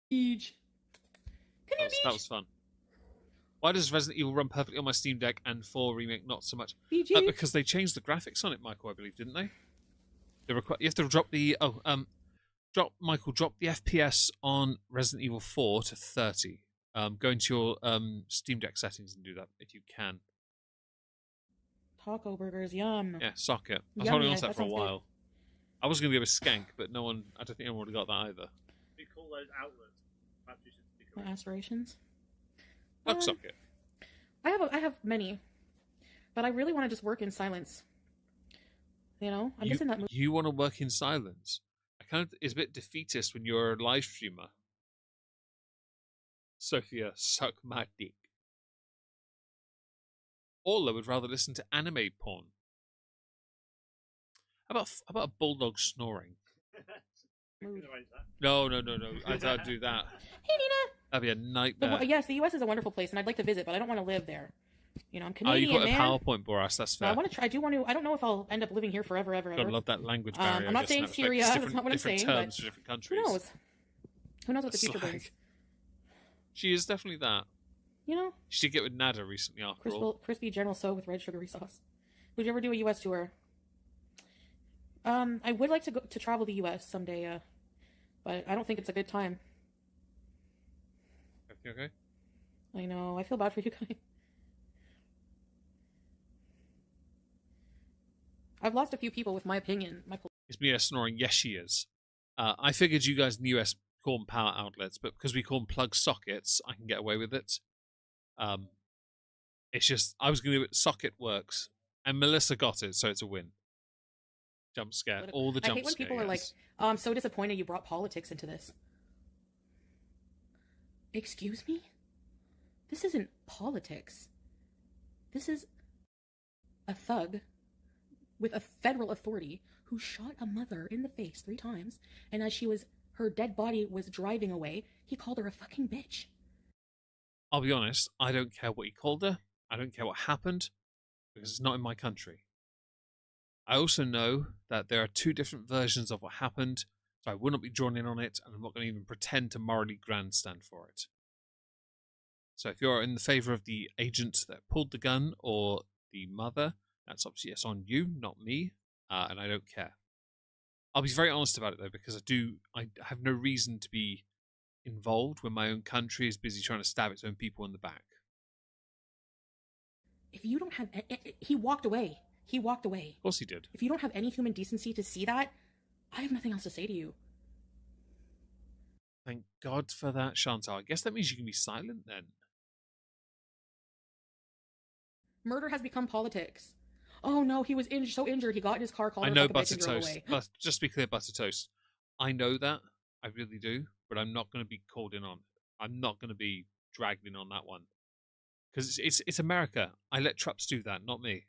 Beach. That was fun. Why does Resident Evil run perfectly on my Steam Deck and 4 Remake not so much? BG. Because they changed the graphics on it, Michael, I believe, didn't they? You have to drop the drop the FPS on Resident Evil 4 to 30. Go into your Steam Deck settings and do that if you can. Taco burgers, yum. Yeah, socket. I was Yummy, holding on to that that for a sounds while. I was going to give a skank, but no one. I don't think anyone would have got that either. We call those outlets. Perhaps you should speak My about aspirations. Plug socket. I have many, but I really want to just work in silence. You know, I'm missing that movie. You want to work in silence. It's a bit defeatist when you're a live streamer. Sophia, suck my dick. Orla would rather listen to anime porn. How about a bulldog snoring? Mood. No. I'd do that. Hey, Nina. That'd be a nightmare. Yes, the U.S. is a wonderful place, and I'd like to visit, but I don't want to live there. You know, I'm Oh, Canadian, you got a man. PowerPoint, Boris. That's fair. I want to try. I do want to. I don't know if I'll end up living here forever, ever. Gotta love that language barrier. I'm not saying Syria. That's not what I'm different saying. terms But for different countries. who knows? Who knows what the future Slag. brings? She is definitely that. You know, She did get with Nada recently, after all. crispy General So with red sugary sauce. Would you ever do a U.S. tour? I would like to go to travel the U.S. someday, but I don't think it's a good time. Okay. I know. I feel bad for you guys. I've lost a few people with my opinion. It's Mia snoring. Yes, she is. I figured you guys in the US call them power outlets, but because we call them plug sockets, I can get away with it. It's just, I was going to do it, socket works. And Melissa got it, so it's a win. Jump scare. All the jump I hate when people are like, oh, I'm so disappointed you brought politics into this. Excuse me? This isn't politics. This is a thug with a federal authority who shot a mother in the face 3 times, and as her dead body was driving away, he called her a fucking bitch. I'll be honest, I don't care what he called her. I don't care what happened, because it's not in my country. I also know that there are 2 different versions of what happened, so I will not be drawn in on it, and I'm not going to even pretend to morally grandstand for it. So if you're in the favour of the agent that pulled the gun or the mother, that's obviously yes on you, not me, and I don't care. I'll be very honest about it though, because I have no reason to be involved when my own country is busy trying to stab its own people in the back. If you don't have, he walked away. He walked away. Of course he did. If you don't have any human decency to see that, I have nothing else to say to you. Thank God for that, Chantal. I guess that means you can be silent then. Murder has become politics. Oh no, he was so injured, he got in his car, called I her know a fucking bitch and drove away. But just to be clear, Butter Toast. I know that. I really do. But I'm not going to be called in on it. I'm not going to be dragged in on that one. Because it's America. I let Trups do that, not me.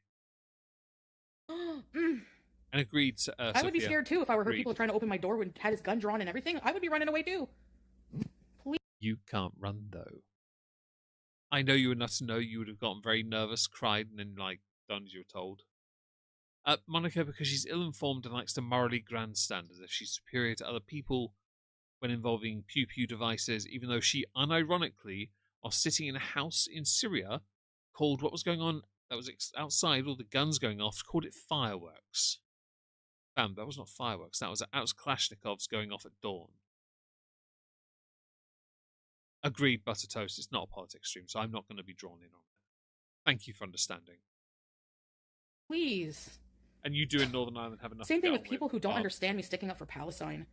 And agreed, I would be scared too if I were her people trying to open my door and had his gun drawn and everything. I would be running away too. Please. You can't run though. I know you enough to know you would have gotten very nervous, cried, and then done as you were told. Monica, because she's ill-informed and likes to morally grandstand as if she's superior to other people when involving pew-pew devices, even though she unironically was sitting in a house in Syria, called what was going on that was outside, all the guns going off, called it fireworks. Bam, that was not fireworks, that was Kalashnikovs going off at dawn. Agreed, Butter Toast, it's not a politics stream, so I'm not going to be drawn in on it. Thank you for understanding. Please. And you do in Northern Ireland have enough. Same thing with people who don't understand me sticking up for Palestine.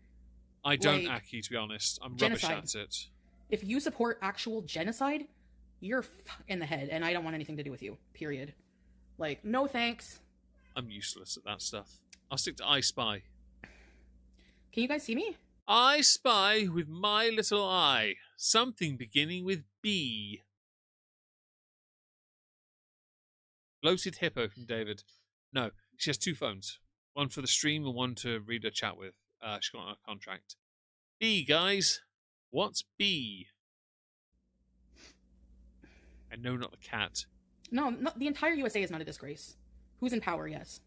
I don't, Aki, to be honest. I'm genocide. Rubbish at it. If you support actual genocide, you're in the head, and I don't want anything to do with you. Period. No thanks. I'm useless at that stuff. I'll stick to I Spy. Can you guys see me? I spy with my little eye something beginning with B. Bloated hippo from David. No, she has 2 phones. One for the stream and one to read her chat with. She's got a contract. B, guys. What's B? And no, not the cat. No, the entire USA is not a disgrace. Who's in power, yes.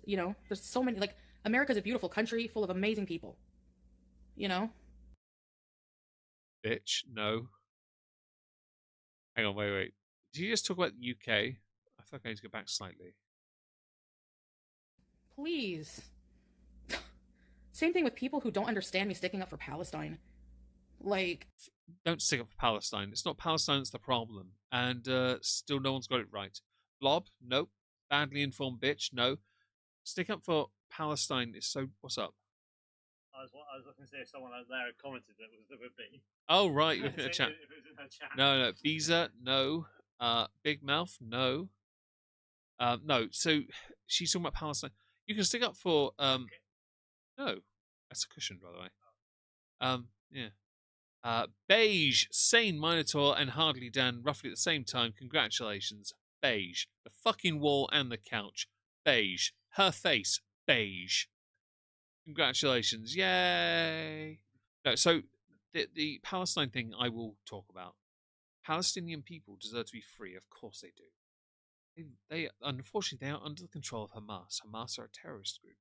There's so many, America's a beautiful country full of amazing people. Bitch, no. Hang on, wait. Did you just talk about the UK? I feel like I need to go back slightly. Please. Same thing with people who don't understand me sticking up for Palestine. Don't stick up for Palestine. It's not Palestine that's the problem. And still no one's got it right. Blob, nope. Badly informed bitch, no. Stick up for Palestine is so... What's up? I was looking to see if someone out there had commented that it was the B. Oh, right. You're looking at chat. If it was in her chat. No. Visa, no. Big Mouth, no. No. So she's talking about Palestine. You can stick up for... No. That's a cushion, by the way. Yeah. Beige, Sane Minotaur, and Hardly Dan, roughly at the same time. Congratulations. Beige. The fucking wall and the couch. Beige. Her face. Beige. Congratulations. Yay. No, so the Palestine thing I will talk about. Palestinian people deserve to be free. Of course they do. They unfortunately, they are under the control of Hamas. Hamas are a terrorist group.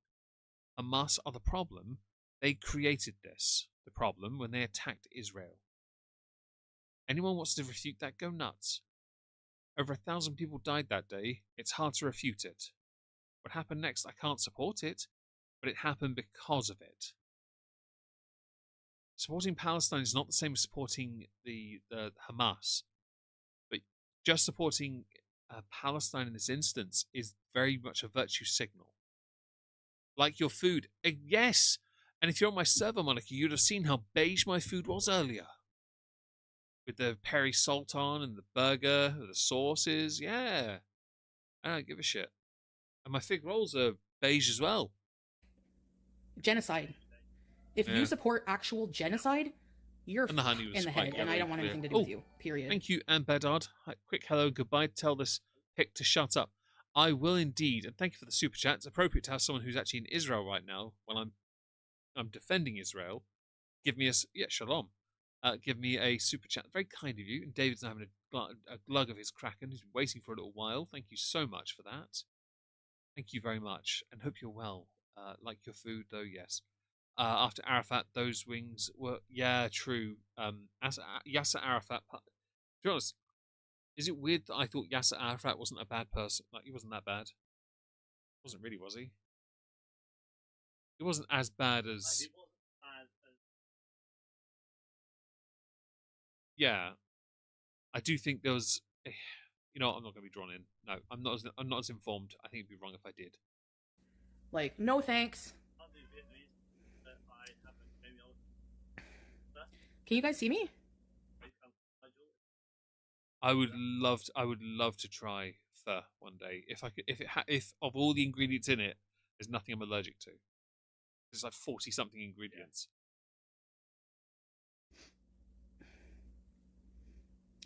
Hamas are the problem. They created the problem, when they attacked Israel. Anyone wants to refute that, go nuts. Over 1,000 people died that day. It's hard to refute it. What happened next, I can't support it, but it happened because of it. Supporting Palestine is not the same as supporting the Hamas, but just supporting Palestine in this instance is very much a virtue signal. Like your food. Yes. And if you're on my server, Monica, you'd have seen how beige my food was earlier. With the peri salt on and the burger, the sauces. Yeah. I don't give a shit. And my fig rolls are beige as well. Genocide. If you support actual genocide, you're and the honey was in the head, and I don't want anything to do with you. Period. Thank you, Anne Bedard. Quick hello, goodbye. Tell this pick to shut up. I will indeed, and thank you for the super chat. It's appropriate to have someone who's actually in Israel right now while I'm defending Israel. Give me shalom. Give me a super chat. Very kind of you. And David's now having a glug of his Kraken. He's been waiting for a little while. Thank you so much for that. Thank you very much, and hope you're well. Like your food, though, yes. After Arafat, those wings were true. Yasser Arafat. To be honest, is it weird that I thought Yasser Arafat wasn't a bad person? Like he wasn't that bad. Wasn't really, was he? It wasn't as bad as. Yeah, I do think there was. You know, I'm not going to be drawn in. No, I'm not as informed. I think it'd be wrong if I did. Like, no thanks. Can you guys see me? I would love to try pho one day. If of all the ingredients in it, there's nothing I'm allergic to. There's like 40 something ingredients.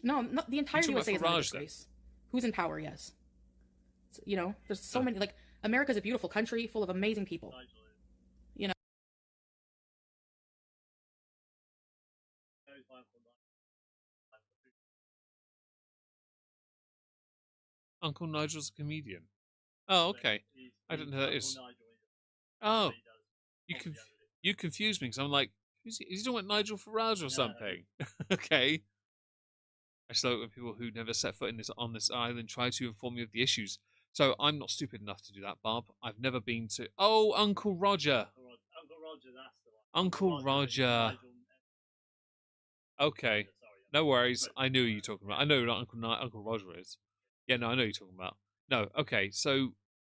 No, not the entire USA is not a disgrace. Who's in power? Yes. You know, there's so many. Like, America's a beautiful country full of amazing people. You know. Uncle Nigel's a comedian. Oh, okay. I didn't know that is. Oh, you confused me because I'm like, is he talking about Nigel Farage or something? Okay. I slow when people who never set foot on this island try to inform me of the issues. So I'm not stupid enough to do that, Bob. I've never been to. Oh, Uncle Roger. Uncle Roger, that's the one. Uncle Roger. Okay, no worries. I knew you were talking about. I know what Uncle Roger is. Yeah, no, I know you're talking about. No, okay. So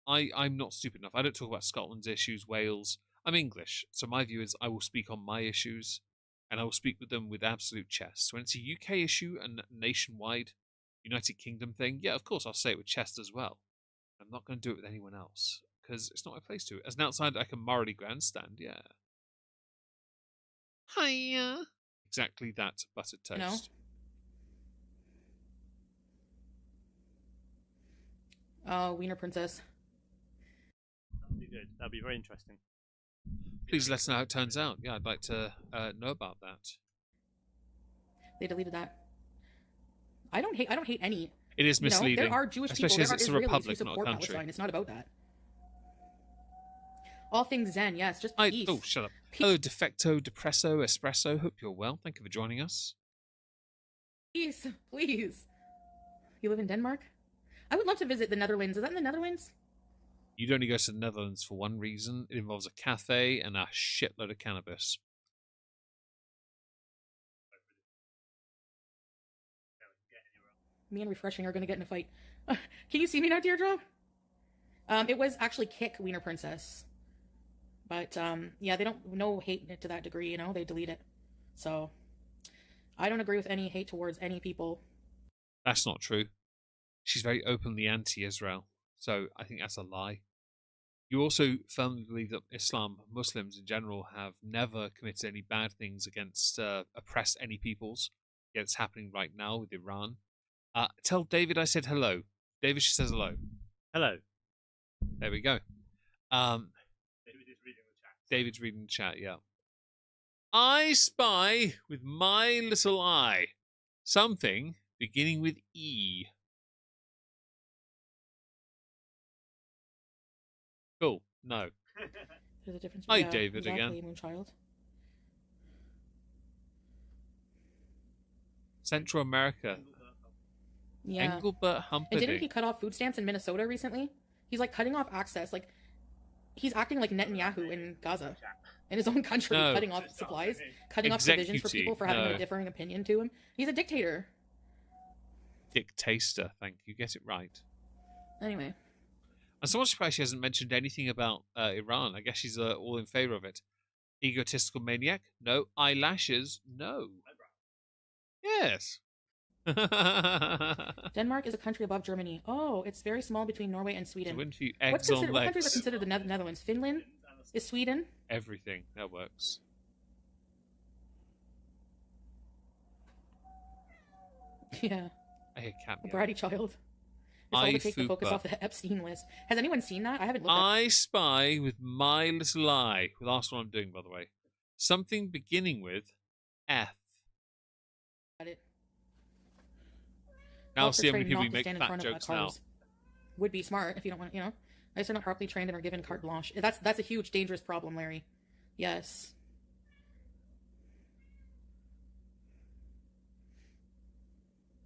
I'm not stupid enough. I don't talk about Scotland's issues, Wales. I'm English, so my view is I will speak on my issues, and I will speak with them with absolute chest. When it's a UK issue and nationwide United Kingdom thing, yeah, of course I'll say it with chest as well. I'm not going to do it with anyone else because it's not my place to. As an outsider, I can morally grandstand. Yeah. Hiya. Exactly that, buttered toast. Oh, Wiener Princess. That'd be good. That'd be very interesting. Please let us know how it turns out. Yeah, I'd like to know about that. They deleted that. I don't hate any. It is misleading. There are Jewish people, there are Israelis who support Palestine. It's not about that. All things Zen, yes, just peace. Oh, shut up. Hello, Defecto, Depresso, Espresso. Hope you're well. Thank you for joining us. Peace, please. You live in Denmark? I would love to visit the Netherlands. Is that in the Netherlands? You'd only go to the Netherlands for one reason. It involves a cafe and a shitload of cannabis. Me and Refreshing are going to get in a fight. Can you see me now, Deirdre? It was actually Kick Wiener Princess. But, yeah, they don't no hate to that degree, you know? They delete it. So, I don't agree with any hate towards any people. That's not true. She's very openly anti-Israel. So, I think that's a lie. You also firmly believe that Islam, Muslims in general, have never committed any bad things against, oppressed any peoples. Yet it's happening right now with Iran. Tell David I said hello. David, she says hello. Hello. There we go. David's reading the chat, yeah. I spy with my little eye something beginning with E. Cool. No. There's a difference. Hi, David, again. Moonchild. Central America. Yeah. Engelbert Humperdinck. And didn't he cut off food stamps in Minnesota recently? He's like cutting off access. Like, he's acting like Netanyahu in Gaza. In his own country, cutting off supplies, cutting off provisions for people for having a differing opinion to him. He's a dictator. Dictator, thank you. Get it right. Anyway. I'm somewhat surprised she hasn't mentioned anything about Iran. I guess she's all in favor of it. Egotistical maniac? No. Eyelashes? No. Yes. Denmark is a country above Germany. Oh, it's very small between Norway and Sweden. Win a few eggs on what countries are legs. considered the Netherlands? Finland? Is Sweden? Everything. That works. Yeah. I hear cat A meow. bratty child. It's all to take the focus off the Epstein list. Has anyone seen that? I haven't looked at it. I spy with my little eye. Well, that's what I'm doing, by the way. Something beginning with F. Now see how many people we make fat jokes now. Would be smart if you don't want, you know. I guess they're not properly trained and are given carte blanche. That's a huge, dangerous problem, Larry. Yes.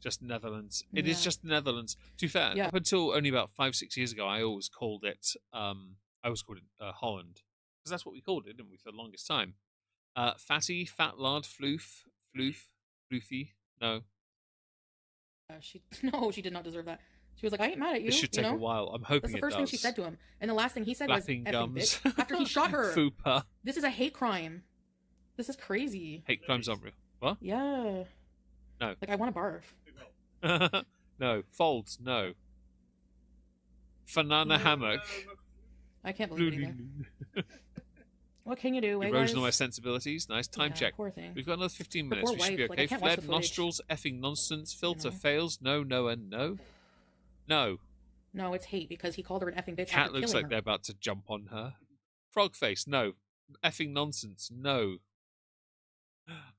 Just Netherlands. It is just the Netherlands. To be fair, Yeah. up until only about 5-6 years ago, I always called it Holland, because that's what we called it, didn't we, for the longest time? Fatty, fat lard, floofy. No, She did not deserve that. She was like, I ain't mad at you. this should take a while. I'm hoping That's the it first does. thing she said to him, and the last thing he said Flapping was gums. Bitch, after he shot her. Fupa. This is a hate crime. This is crazy. Hate crimes aren't real. What? Yeah. No. Like, I want to barf. No. Folds. No. Banana hammock. I can't believe it either. What can you do? Erosion of my sensibilities. Nice. Time check. Poor thing. We've got another 15 The minutes. poor We should be wife, like, I okay. can't watch Fled the footage. nostrils. Effing nonsense. Filter know? fails. No, no, and no. No. No, it's hate because he called her an effing bitch. Cat after looks killing like her. they're about to jump on her. Frog face. No. Effing nonsense. No.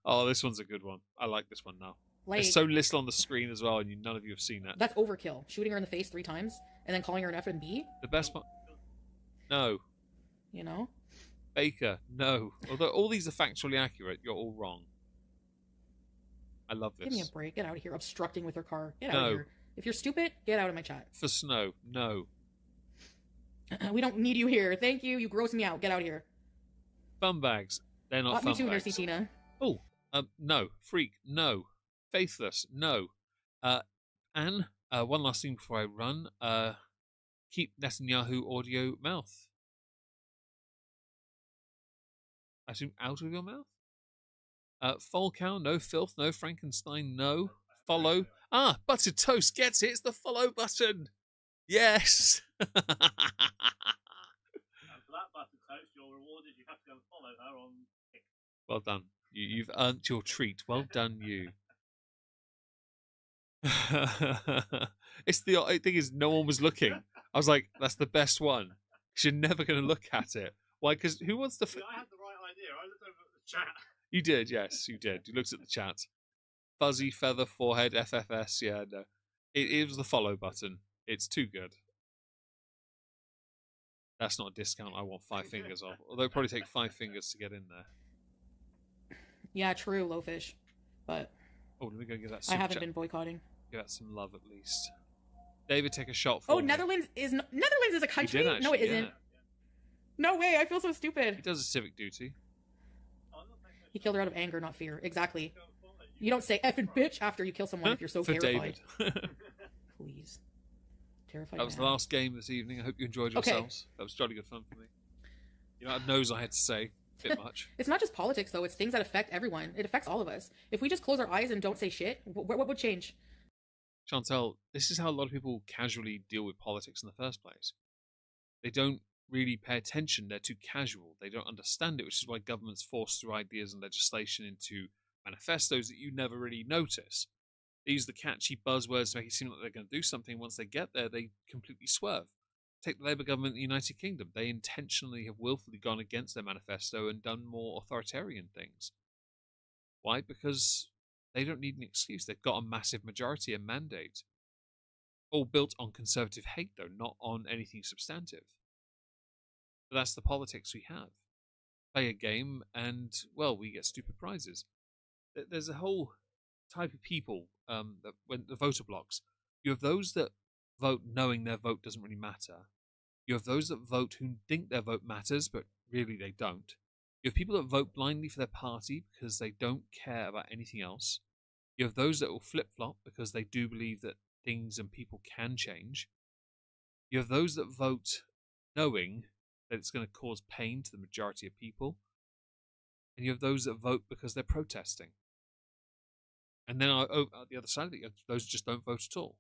Oh, this one's a good one. I like this one now. Like, There's so little on the screen as well, and none of you have seen that. that's overkill. Shooting her in the face 3 times and then calling her an F and B. The best one. No. You know. Baker. No. Although all these are factually accurate, you're all wrong. I love this. Give me a break. Get out of here. Obstructing with her car. Get out No. of here. If you're stupid, get out of my chat. For snow. No. We don't need you here. Thank you. You gross me out. Get out of here. Fun bags. They're not fun Me too, bags. Nursey Tina. Oh. No. Freak. No. Faithless. No. Anne. One last thing before I run. Keep Netanyahu audio mouth. I assume out of your mouth? Falcow, no. Filth, no. Frankenstein, no. Follow. Ah, buttered toast gets it. It's the follow button. Yes. And for that button toast, your reward is you have to go and follow her on Tik. Well done. You've earned your treat. Well done, you. It's the thing is, no one was looking. I was like, that's the best one. 'Cause you're never going to look at it. Why? Because who wants to? See, I had the right idea. I looked over at the chat. You did, yes, you did. You looked at the chat. Fuzzy feather forehead FFS. Yeah, no, it was the follow button. It's too good. That's not a discount. I want 5 fingers off. Although it'd probably take 5 fingers to get in there. Yeah, true, Lowfish. But Oh, let me go give that. I haven't been boycotting. Give that some love at least. David, take a shot for Oh, me. Netherlands is a country. He did, No, it actually, isn't. yeah. No way. I feel so He stupid. does a civic duty. He killed her out of anger, not fear. Exactly. You don't say effing bitch after you kill someone if you're so for terrified. David. Please. Terrified. That was the man. last game this evening. I hope you enjoyed Okay. yourselves. That was jolly good fun for me. You know, knows I had to say a bit much. It's not just politics, though. It's things that affect everyone. It affects all of us. If we just close our eyes and don't say shit, what would change? Chantal, this is how a lot of people casually deal with politics in the first place. They don't really pay attention. They're too casual. They don't understand it, which is why governments force through ideas and legislation into manifestos that you never really notice. They use the catchy buzzwords to make it seem like they're going to do something. Once they get there, they completely swerve. Take the Labour government in the United Kingdom. They intentionally have willfully gone against their manifesto and done more authoritarian things. Why? Because they don't need an excuse. They've got a massive majority and mandate. All built on conservative hate, though, not on anything substantive. But that's the politics we have. Play a game and, well, we get stupid prizes. There's a whole type of people that when the voter blocks. You have those that vote knowing their vote doesn't really matter. You have those that vote who think their vote matters, but really they don't. You have people that vote blindly for their party because they don't care about anything else. You have those that will flip-flop because they do believe that things and people can change. You have those that vote knowing that it's going to cause pain to the majority of people, and you have those that vote because they're protesting. And then at the other side of it, you have those who just don't vote at all.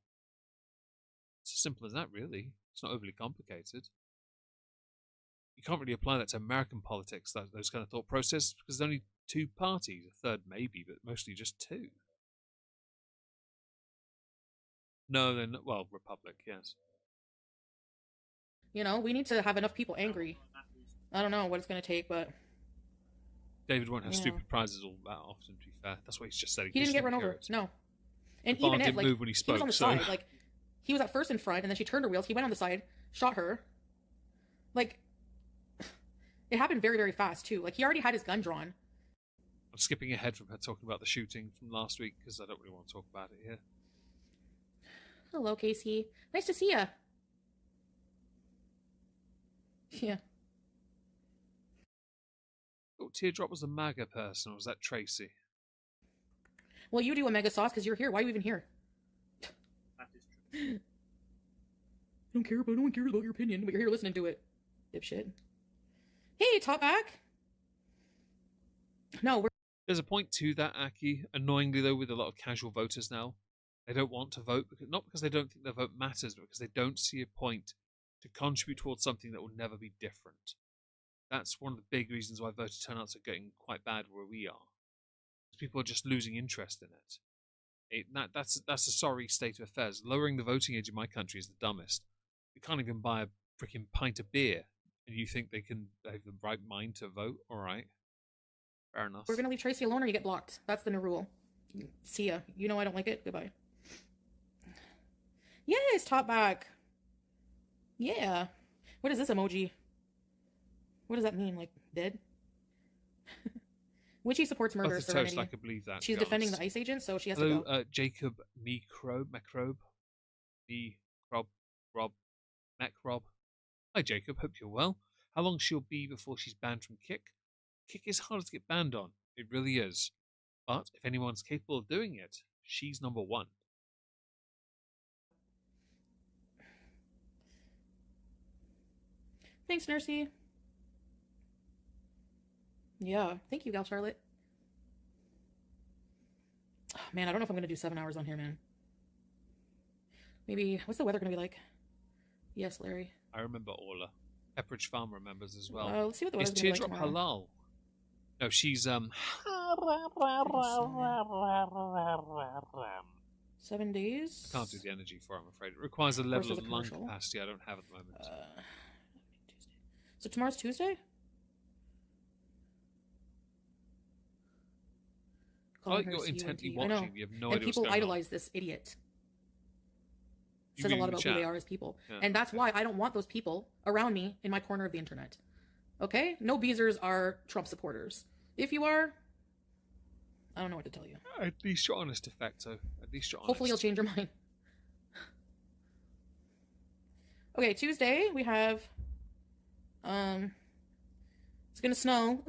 It's as simple as that, really. It's not overly complicated. You can't really apply that to American politics, those kind of thought processes, because there's only two parties, a third maybe, but mostly just two. No, then, well, Republic, yes. You know, we need to have enough people angry. I don't know what it's going to take, but... David won't have stupid prizes all that often, to be fair. That's what he's just said. He didn't get run over. No. And the even if, didn't like, move when he spoke, was on the side. Like, he was at first in front, and then she turned her wheels. He went on the side, shot her. Like, it happened very, very fast, too. Like, he already had his gun drawn. I'm skipping ahead from her talking about the shooting from last week, because I don't really want to talk about it here. Hello, Casey. Nice to see ya. Yeah. Oh, Teardrop was a MAGA person, or was that Tracy? Well, you do Omega Sauce because you're here. Why are you even here? That is true. No one cares about your opinion, but you're here listening to it. Dipshit. Hey, top back. No, There's a point to that, Aki. Annoyingly, though, with a lot of casual voters now, they don't want to vote, not because they don't think their vote matters, but because they don't see a point to contribute towards something that will never be different. That's one of the big reasons why voter turnouts are getting quite bad where we are. People are just losing interest in it. That's a sorry state of affairs. Lowering the voting age in my country is the dumbest. You can't even buy a freaking pint of beer, and you think they have the right mind to vote? All right, fair enough. we're gonna leave Tracy alone, or you get blocked. That's the new rule. See ya. You know I don't like it. Goodbye. Yes, top back. Yeah. What is this emoji? What does that mean? Like dead? Witchy supports murder. Toast, Serenity. I could believe that. She's defending the ICE agent, so she has Hello, to go. Jacob Macrobe. Macrob. Hi, Jacob. Hope you're well. How long she'll be before she's banned from Kick? Kick is hard to get banned on. It really is. But if anyone's capable of doing it, she's number one. Thanks, Nursey. Yeah, thank you, Gal Charlotte. Oh, man, I don't know if I'm gonna do 7 hours on here, man. Maybe, what's the weather gonna be like? Yes, Larry. I remember Orla. Pepperidge Farm remembers as well. Let's see what the Is weather's gonna be like Teardrop tomorrow. halal? No, she's 7 days. I can't do the energy for it, I'm afraid. It requires a level there's of a lung commercial. capacity I don't have at the moment. So tomorrow's Tuesday? I like you're intently I know. watching. You have no And idea what's people going idolize this idiot. You Says a mean lot in about chat? who they are as people. Yeah, And that's why I don't want those people around me in my corner of the internet. Okay? No Beezers are Trump supporters. If you are, I don't know what to tell you. At least you're honest, Effecto. At least you're honest. Hopefully you'll change your mind. Okay, Tuesday we have it's gonna snow.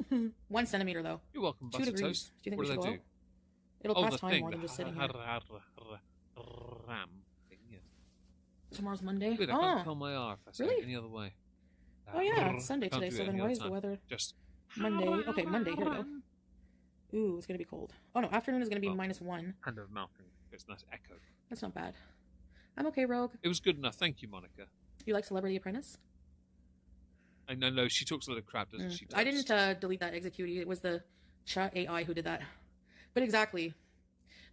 1 centimeter though. You're welcome, 2 Butter degrees. Toast. Do you think What we should did go I out? do? It'll Oh, pass the time thing. more than just sitting here. Ram thing, yes. Tomorrow's Monday. Good, I Oh, can't curl my R if I say really? it any other way. Oh yeah, it's Sunday Can't today, do so it then any why other is the time. weather Just Monday? Okay, Monday, here we go. Ooh, it's gonna be cold. Oh no, afternoon is gonna be Well, -1. kind of mouthing. It's a nice echo. That's not bad. I'm okay, Rogue. It was good enough. Thank you, Monica. You like Celebrity Apprentice? I know she talks a lot of crap, doesn't she? I didn't delete that executee. It was the chat AI who did that. But exactly.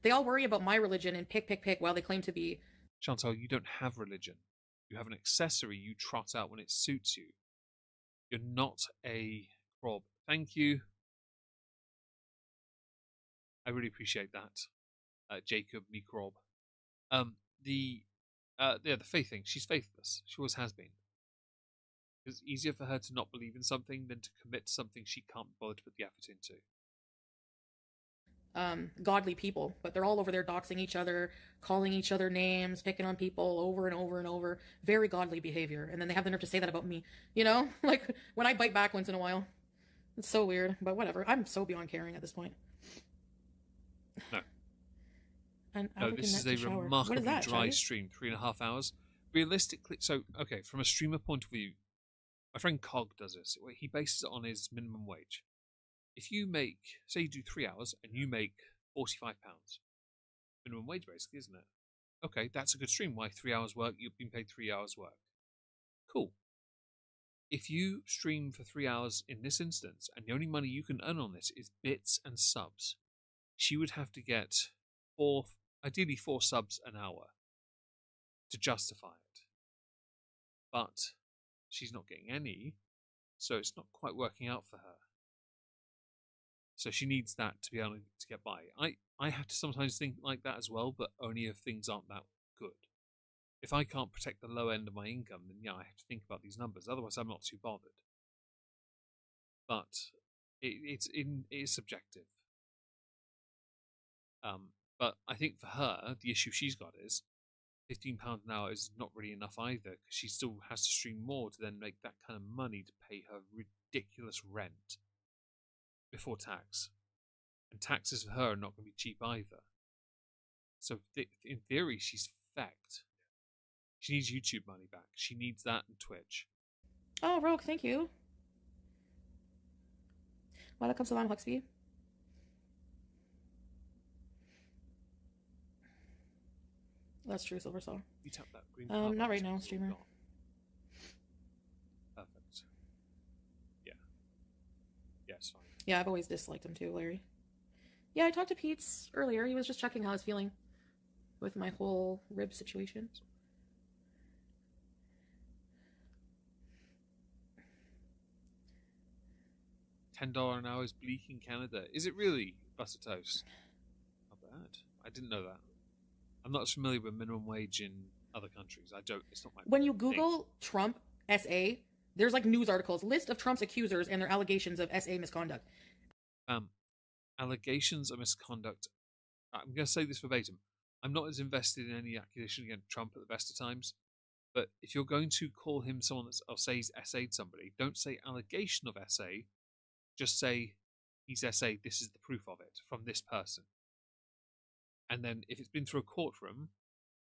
They all worry about my religion and pick while they claim to be... Chantal, you don't have religion. You have an accessory you trot out when it suits you. You're not a prob. Thank you. I really appreciate that, Jacob Mikrob. The faith thing. She's faithless. She always has been. It's easier for her to not believe in something than to commit to something she can't be bothered to put the effort into. Godly people, but they're all over there doxing each other, calling each other names, picking on people over and over and over. Very godly behavior. And then they have the nerve to say that about me. You know? Like, when I bite back once in a while. It's so weird, but whatever. I'm so beyond caring at this point. No. And No, this is a remarkably that, dry Shaggy? stream. 3.5 hours. realistically, so okay, from a streamer point of view, my friend Cog does this. He bases it on his minimum wage. If you make, say, you do 3 hours and you make £45, minimum wage basically, isn't it? Okay, that's a good stream. Why 3 hours work? You've been paid 3 hours work. Cool. If you stream for 3 hours in this instance, and the only money you can earn on this is bits and subs, she would have to get ideally 4 subs an hour to justify it. But she's not getting any, so it's not quite working out for her. So she needs that to be able to get by. I have to sometimes think like that as well, but only if things aren't that good. If I can't protect the low end of my income, then yeah, I have to think about these numbers. Otherwise, I'm not too bothered. But it is subjective. But I think for her, the issue she's got is £15 an hour is not really enough either, because she still has to stream more to then make that kind of money to pay her ridiculous rent before tax. And taxes for her are not going to be cheap either. So in theory, she's fecked. She needs YouTube money back. She needs that and Twitch. Oh, Rogue, thank you. Welcome, Salam Huxby. That's true, Silver Star. You tap that green not right now, streamer. Perfect. Yeah. Yeah, it's fine. Yeah, I've always disliked him too, Larry. Yeah, I talked to Pete's earlier. He was just checking how I was feeling with my whole rib situation. $10 an hour is bleak in Canada. Is it really, Butter Toast? Not bad. I didn't know that. I'm not as familiar with minimum wage in other countries. It's not my When you Google Trump SA, there's like news articles, list of Trump's accusers and their allegations of SA misconduct. Allegations of misconduct. I'm going to say this verbatim. I'm not as invested in any accusation against Trump at the best of times. But if you're going to call him someone or say he's SA'd somebody, don't say allegation of SA. Just say he's SA'd, this is the proof of it from this person. And then if it's been through a courtroom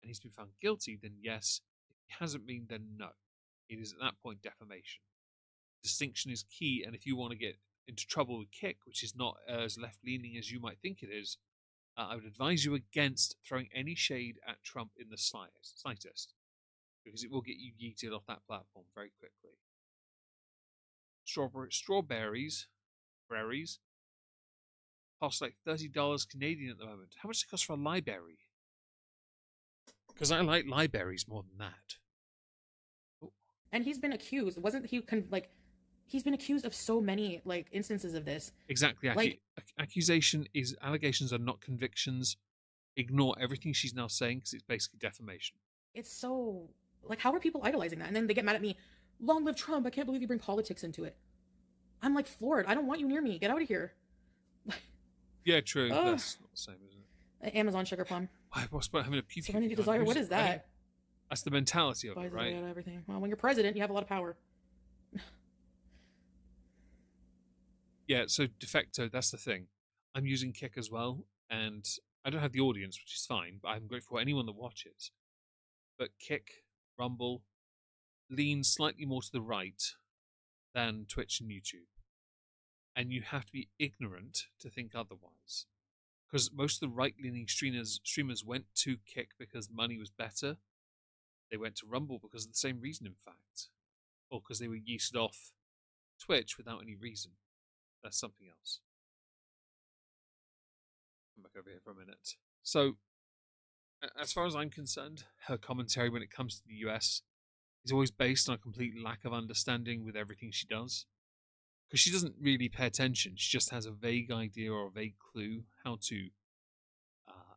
and he's been found guilty, then yes. If he hasn't been, then no. It is at that point defamation. Distinction is key, and if you want to get into trouble with Kick, which is not as left-leaning as you might think it is, I would advise you against throwing any shade at Trump in the slightest, because it will get you yeeted off that platform very quickly. Strawberries cost like $30 Canadian at the moment. How much does it cost for a library? Because I like libraries more than that. Oh. And he's been accused. Wasn't he he's been accused of so many instances of this. Exactly. Allegations are not convictions. Ignore everything she's now saying because it's basically defamation. It's so how are people idolizing that? And then they get mad at me. Long live Trump! I can't believe you bring politics into it. I'm floored. I don't want you near me. Get out of here. Yeah, true. That's not the same, isn't it? Amazon sugar plum. What's about having a pew? Serenity desire. What is that? Right? That's the mentality of it, right? Everything. Well, when you're president, you have a lot of power. Yeah. So de facto, that's the thing. I'm using Kick as well, and I don't have the audience, which is fine. But I'm grateful for anyone that watches. But Kick, Rumble, leans slightly more to the right than Twitch and YouTube. And you have to be ignorant to think otherwise. Because most of the right-leaning streamers went to Kick because money was better. They went to Rumble because of the same reason, in fact. Or because they were yeeted off Twitch without any reason. That's something else. Come back over here for a minute. So, as far as I'm concerned, her commentary when it comes to the US is always based on a complete lack of understanding with everything she does. Because she doesn't really pay attention. She just has a vague idea or a vague clue how to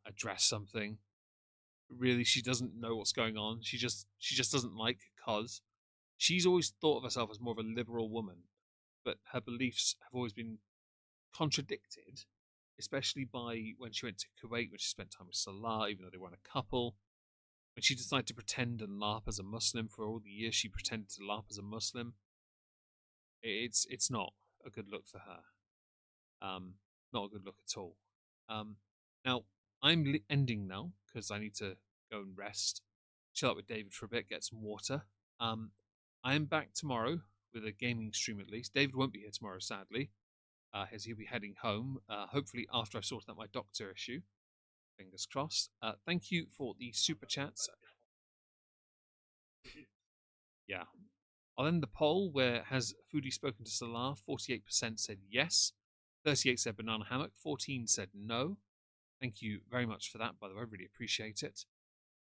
address something. Really, she doesn't know what's going on. She just doesn't like cause. She's always thought of herself as more of a liberal woman, but her beliefs have always been contradicted, especially by when she went to Kuwait, when she spent time with Salah, even though they weren't a couple. When she decided to pretend and LARP as a Muslim for all the years she pretended to LARP as a Muslim. It's not a good look for her. Not a good look at all. Now, I'm ending now because I need to go and rest. chill out with David for a bit, get some water. I am back tomorrow with a gaming stream at least. David won't be here tomorrow, sadly, as he'll be heading home, hopefully after I've sorted out my doctor issue. Fingers crossed. Thank you for the super chats. Yeah. I'll end the poll where has Foodie spoken to Salah? 48% said yes. 38 said banana hammock. 14 said no. Thank you very much for that, by the way. I really appreciate it.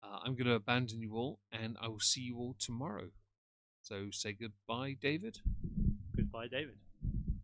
I'm going to abandon you all, and I will see you all tomorrow. So say goodbye, David. Goodbye, David.